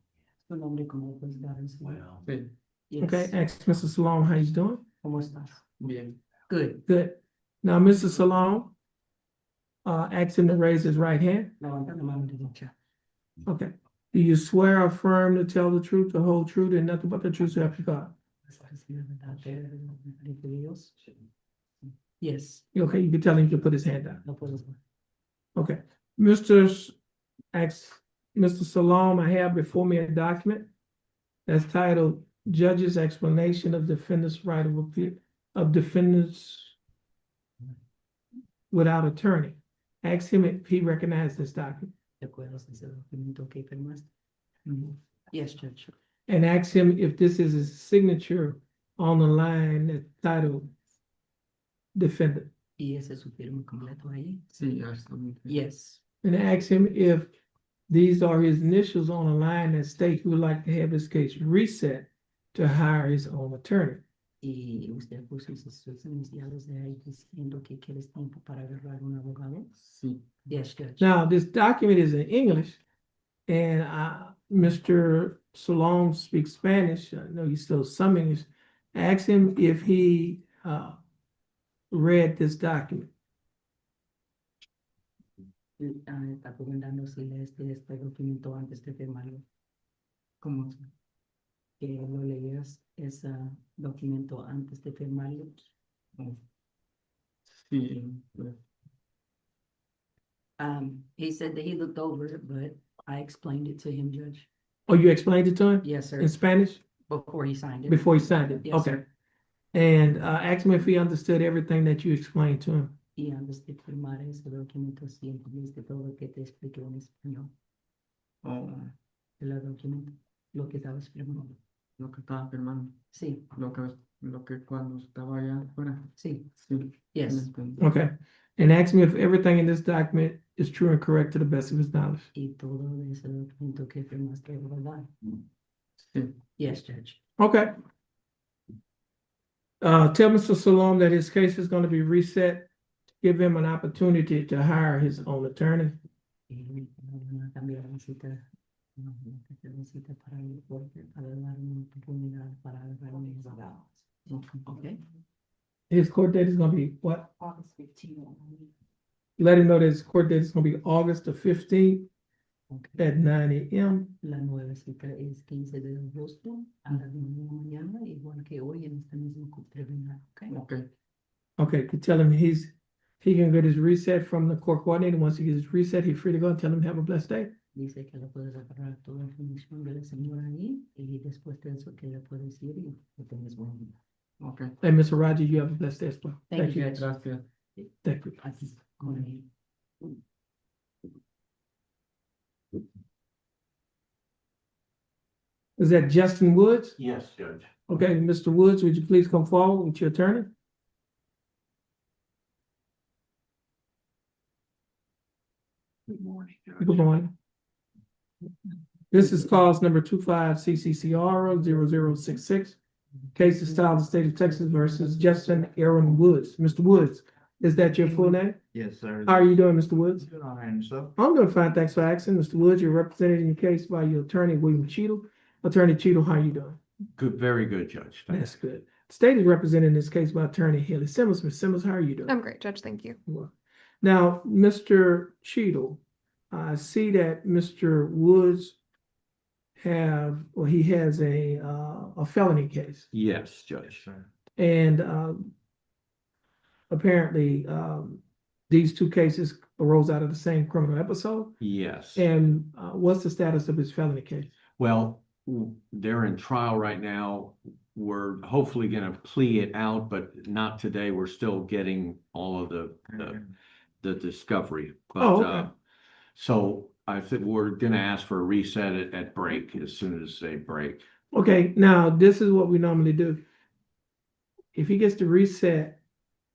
Tu nombre como puedes dar en su- Yes. Okay, ask Mr. Salome how he's doing. ¿Cómo estás? Bien. Good. Good. Now, Mr. Salome, ask him to raise his right hand. Levanta la mano derecha. Okay. Do you swear or affirm to tell the truth, the whole truth, and nothing but the truth so help you God? ¿Vas a decir la verdad de Dios? Yes. Okay, you can tell him to put his hand down. No puedes ver. Okay. Mr. Salome, I have before me a document that's titled Judge's Explanation of Defendant's Right of Appeal of Defendants Without Attorney. Ask him if he recognized this document. ¿Te acuerdas de ese documento que firmaste? Yes, Judge. And ask him if this is his signature on the line that's titled Defendant. ¿Y ese es su firma completo ahí? Sí, absolutely. Yes. And ask him if these are his initials on a line that states he would like to have his case reset to hire his own attorney. ¿Y usted puso sus iniciales de ahí diciendo que quieres tiempo para agarrar un abogado? Sí. Yes, Judge. Now, this document is in English, and Mr. Salome speaks Spanish. I know he's still some English. Ask him if he read this document. Está preguntando si leíste este documento antes de firmarlo. Como que lo leías ese documento antes de firmarlo. Sí. He said that he looked over it, but I explained it to him, Judge. Oh, you explained it to him Yes, sir. in Spanish Before he signed it. before he signed it? Yes, Okay. sir. And ask him if he understood everything that you explained to him. Y antes de firmar ese documento, sí entendiste todo lo que te expliqué en español. Oh, El documento. lo que estabas firmando. Lo que estaba firmando, Sí, lo que cuando estaba allá afuera. sí, Sí. yes. Okay. And ask me if everything in this document is true and correct to the best of his knowledge. Y todo ese documento que firmaste, es ¿verdad? Sí. Yes, Judge. Okay. Tell Mr. Salom that his case is gonna be reset. Give him an opportunity to hire his own attorney. Van a cambiar la cita, no, la cita para el corte, para dar una oportunidad para agarrar un abogado. Okay? His court date is gonna be what? August 15. Let him know that his court date is gonna be August the 15th Okay. at 9 a.m. La nueva cita es 15 de agosto a las 9 de la mañana, igual que hoy en este mismo tribunal, okay? Okay. Okay, could tell him he can get his reset from the court coordinator. Once he gets his reset, he's free to go and tell him to have a blessed day. Dice que le puedes agarrar toda la información de la señora ahí y después de eso que le puedes ir y que tengas buen día. Okay. And Mr. Roger, you have a blessed day as well. Thank you, Judge. Gracias. Thank you. Así, con él. Is that Justin Woods? Yes, Judge. Okay, Mr. Woods, would you please come forward with your attorney? Good morning, Judge. Good morning. This is cause number 25 CCCR 0066. Case is styled the state of Texas versus Justin Aaron Woods. Mr. Woods, is that your full name? Yes, sir. How are you doing, Mr. Woods? Good on hand, sir. I'm doing fine, thanks for asking. Mr. Woods, you're represented in your case by your attorney, William Cheadle. Attorney Cheadle, how are you doing? Good, very good, Judge. Thank That's good. The state is represented in this case by Attorney Haley Simmons. Ms. Simmons, how are you doing? I'm great, Judge. Thank you. Well, now, Mr. Cheadle, I see that Mr. Woods he has a felony case. Yes, Judge. And apparently, these two cases arose out of the same criminal episode. Yes. And what's the status of his felony case? Well, they're in trial right now. We're hopefully gonna plea it out, but not today. We're still getting all of the discovery. But, Oh, okay. so I think we're gonna ask for a reset at break as soon as they break. Okay, now this is what we normally do. If he gets to reset,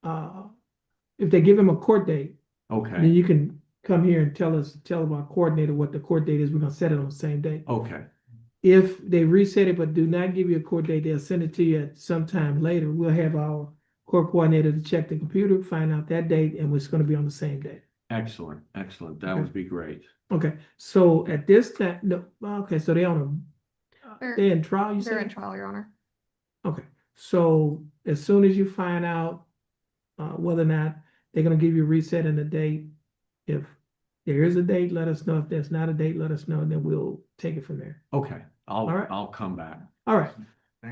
if they give him a court date, then Okay, you can come here and tell our coordinator what the court date is. We're gonna set it on the same day. okay, If they reset it but do not give you a court date, they'll send it to you at some time later. We'll have our court coordinator to check the computer, find out that date, and it's gonna be on the same day. excellent, excellent. That Okay. would be great. Okay, so at this time, no, okay, so they're They're- they're in trial, you They're in said? trial, Your Honor. Okay, so as soon as you find out whether or not they're gonna give you a reset and a date, if there is a date, let us know. If there's not a date, let us know, and then we'll take it from there. Okay, All right. I'll come back. All right,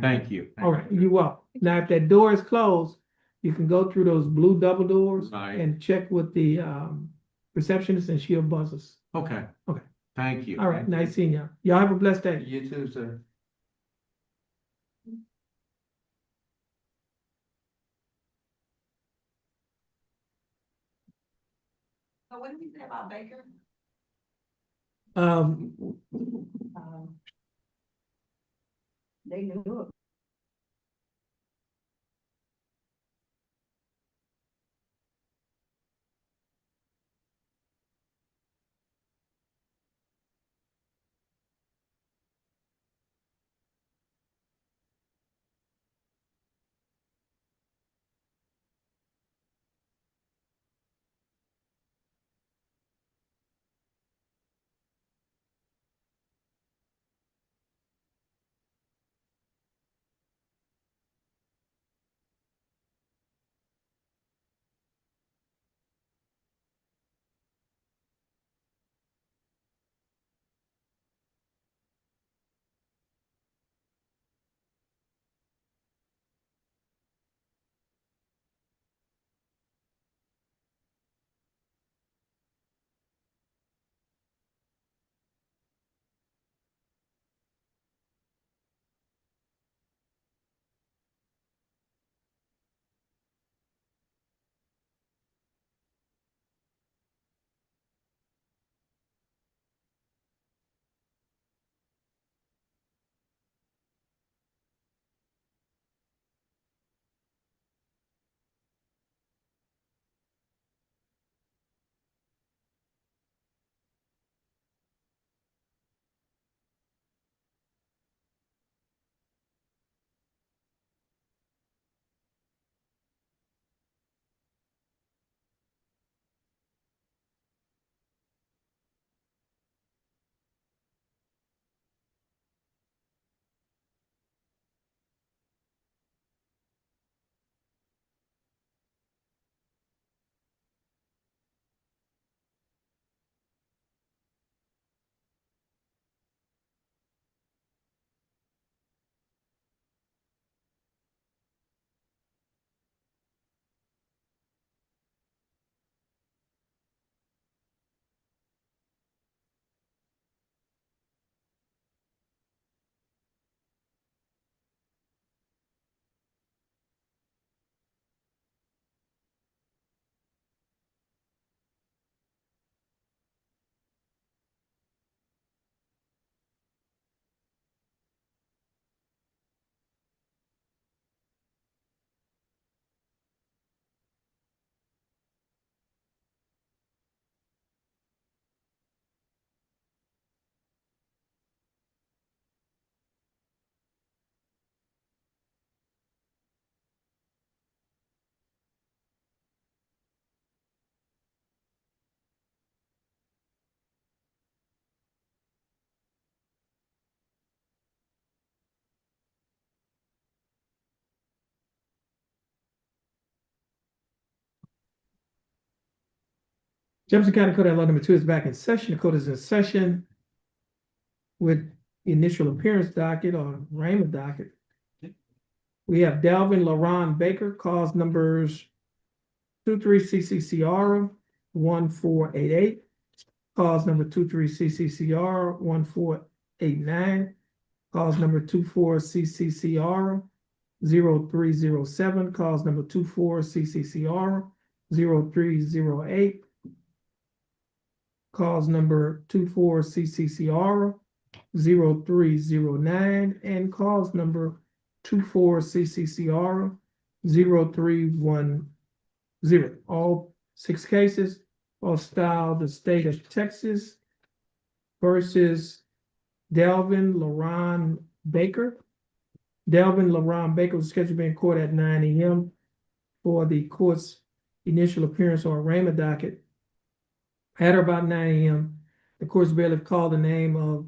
Thank you. all right, you're welcome. Now, if that door is closed, you can go through those blue double doors Right. and check with the receptionist, and she'll buzz us. Okay. Okay. Thank you. All right, nice seeing y'all. Y'all have a blessed day. You too, sir. So what did you say about Baker? Um, They knew it. Jefferson County Court at Law number 2 is back in session. The court is in session with initial appearance docket or Raymond docket. We have Delvin LaRon Baker, cause numbers 23 CCCR 1488, cause number 23 CCCR 1489, cause number 24 CCCR 0307, cause number 24 CCCR 0308, cause number 24 CCCR 0309, and cause number 24 CCCR 0310. All 6 cases are styled the state of Texas versus Delvin LaRon Baker. Delvin LaRon Baker was scheduled to be in court at 9 a.m. for the court's initial appearance on arraignment docket. At about 9 a.m., the court's bailiff called the name of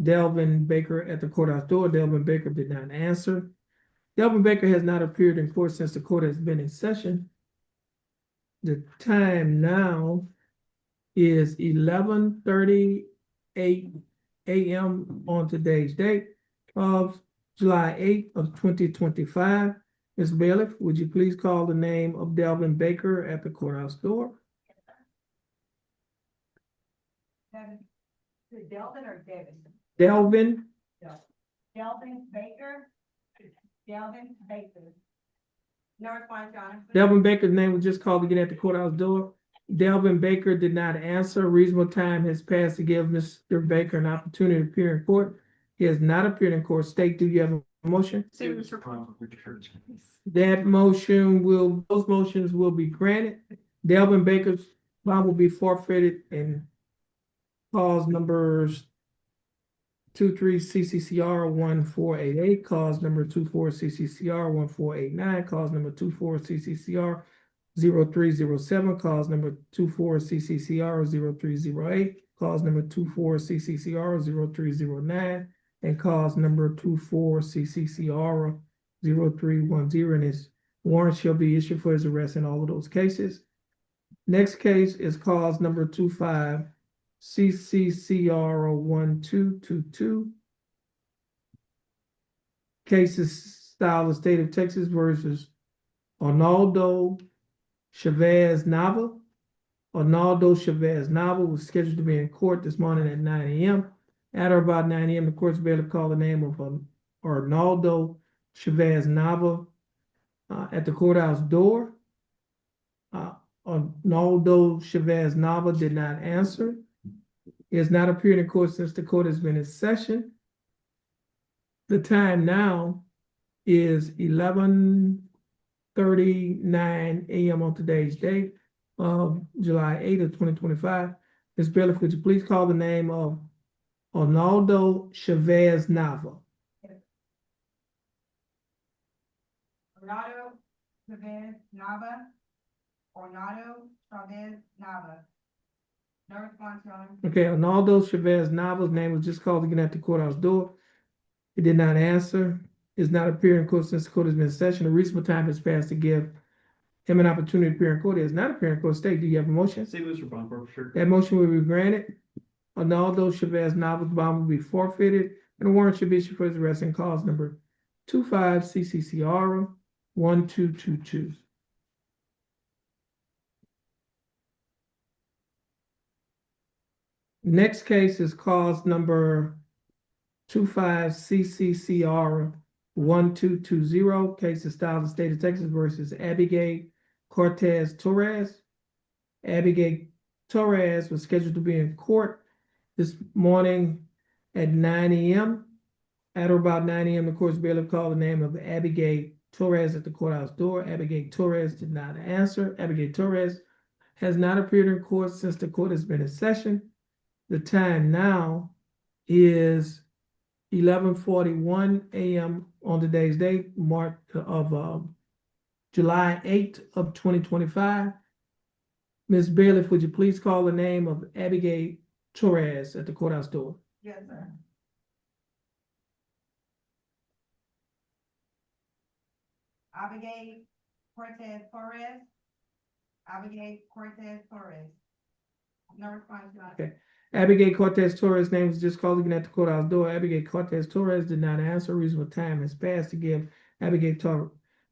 Delvin Baker at the courthouse door. Delvin Baker did not answer. Delvin Baker has not appeared in court since the court has been in session. The time now is 11:38 a.m. on today's date of July 8th of 2025. Ms. Bailiff, would you please call the name of Delvin Baker at the courthouse door? Delvin or Devin? Delvin. Delvin Baker. Delvin Baker. No response, Your Honor. Delvin Baker's name was just called again at the courthouse door. Delvin Baker did not answer. Reasonable time has passed to give Mr. Baker an opportunity to appear in court. He has not appeared in court. State, do you have a motion? That motion will, those motions will be granted. Delvin Baker's bond will be forfeited and cause numbers 23 CCCR 1488, cause number 24 CCCR 1489, cause number 24 CCCR 0307, cause number 24 CCCR 0308, cause number 24 CCCR 0309, and cause number 24 CCCR 0310, and his warrant shall be issued for his arrest in all of those cases. Next case is cause number 25 CCCR 1222. Cases style of state of Texas versus Arnaldo Chavez Nava. Arnaldo Chavez Nava was scheduled to be in court this morning at 9 a.m. At or about 9 a.m., the court's bailiff called the name of Arnaldo Chavez Nava at the courthouse door. Arnaldo Chavez Nava did not answer. He has not appeared in court since the court has been in session. The time now is 11:39 a.m. on today's date of July 8th of 2025. Ms. Bailiff, could you please call the name of Arnaldo Chavez Nava? Orlando Chavez Nava. Orlando Chavez Nava. No response, Your Honor. Okay, Arnaldo Chavez Nava's name was just called again at the courthouse door. He did not answer. He has not appeared in court since the court has been in session. A reasonable time has passed to give him an opportunity to appear in court. He has not appeared in court. State, do you have a motion? Say this for bond forfeiture. That motion will be granted. Arnaldo Chavez Nava's bond will be forfeited, and a warrant should be issued for his arrest in cause number 25 CCCR 1222. Next case is cause number 25 CCCR 1220. Case is styled the state of Texas versus Abigail Cortez Torres. Abigail Torres was scheduled to be in court this morning at 9 a.m. At or about 9 a.m., the court's bailiff called the name of Abigail Torres at the courthouse door. Abigail Torres did not answer. Abigail Torres has not appeared in court since the court has been in session. The time now is 11:41 a.m. on today's date, July 8th of 2025. Ms. Bailiff, would you please call the name of Abigail Torres at the courthouse door? Yes, sir. Abigail Cortez Torres. Abigail Cortez Torres. Okay. Abigail Cortez Torres' name was just called looking at the courthouse door. Abigail Cortez Torres did not answer. Reasonable time has passed to give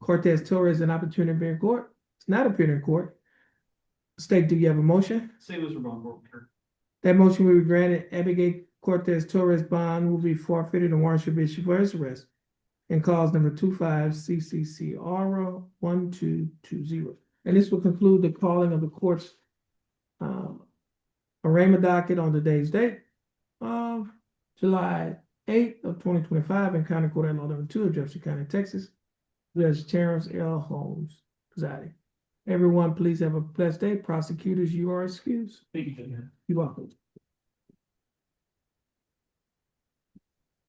Cortez Torres an opportunity to appear in court. It's not appearing in court. State, do you have a motion? Say this for bond forfeiture. That motion will be granted. Abigail Cortez Torres bond will be forfeited and warrant should be issued for his arrest. And cause number 25 CCCR 1220. And this will conclude the calling of the court's arraignment docket on today's date of July 8th of 2025 in County Court at Law Number 2 of Jefferson County, Texas. Judge Terrence L. Holmes presiding. Everyone, please have a blessed day. Prosecutors, you are excused. Thank you, Judge. You're welcome.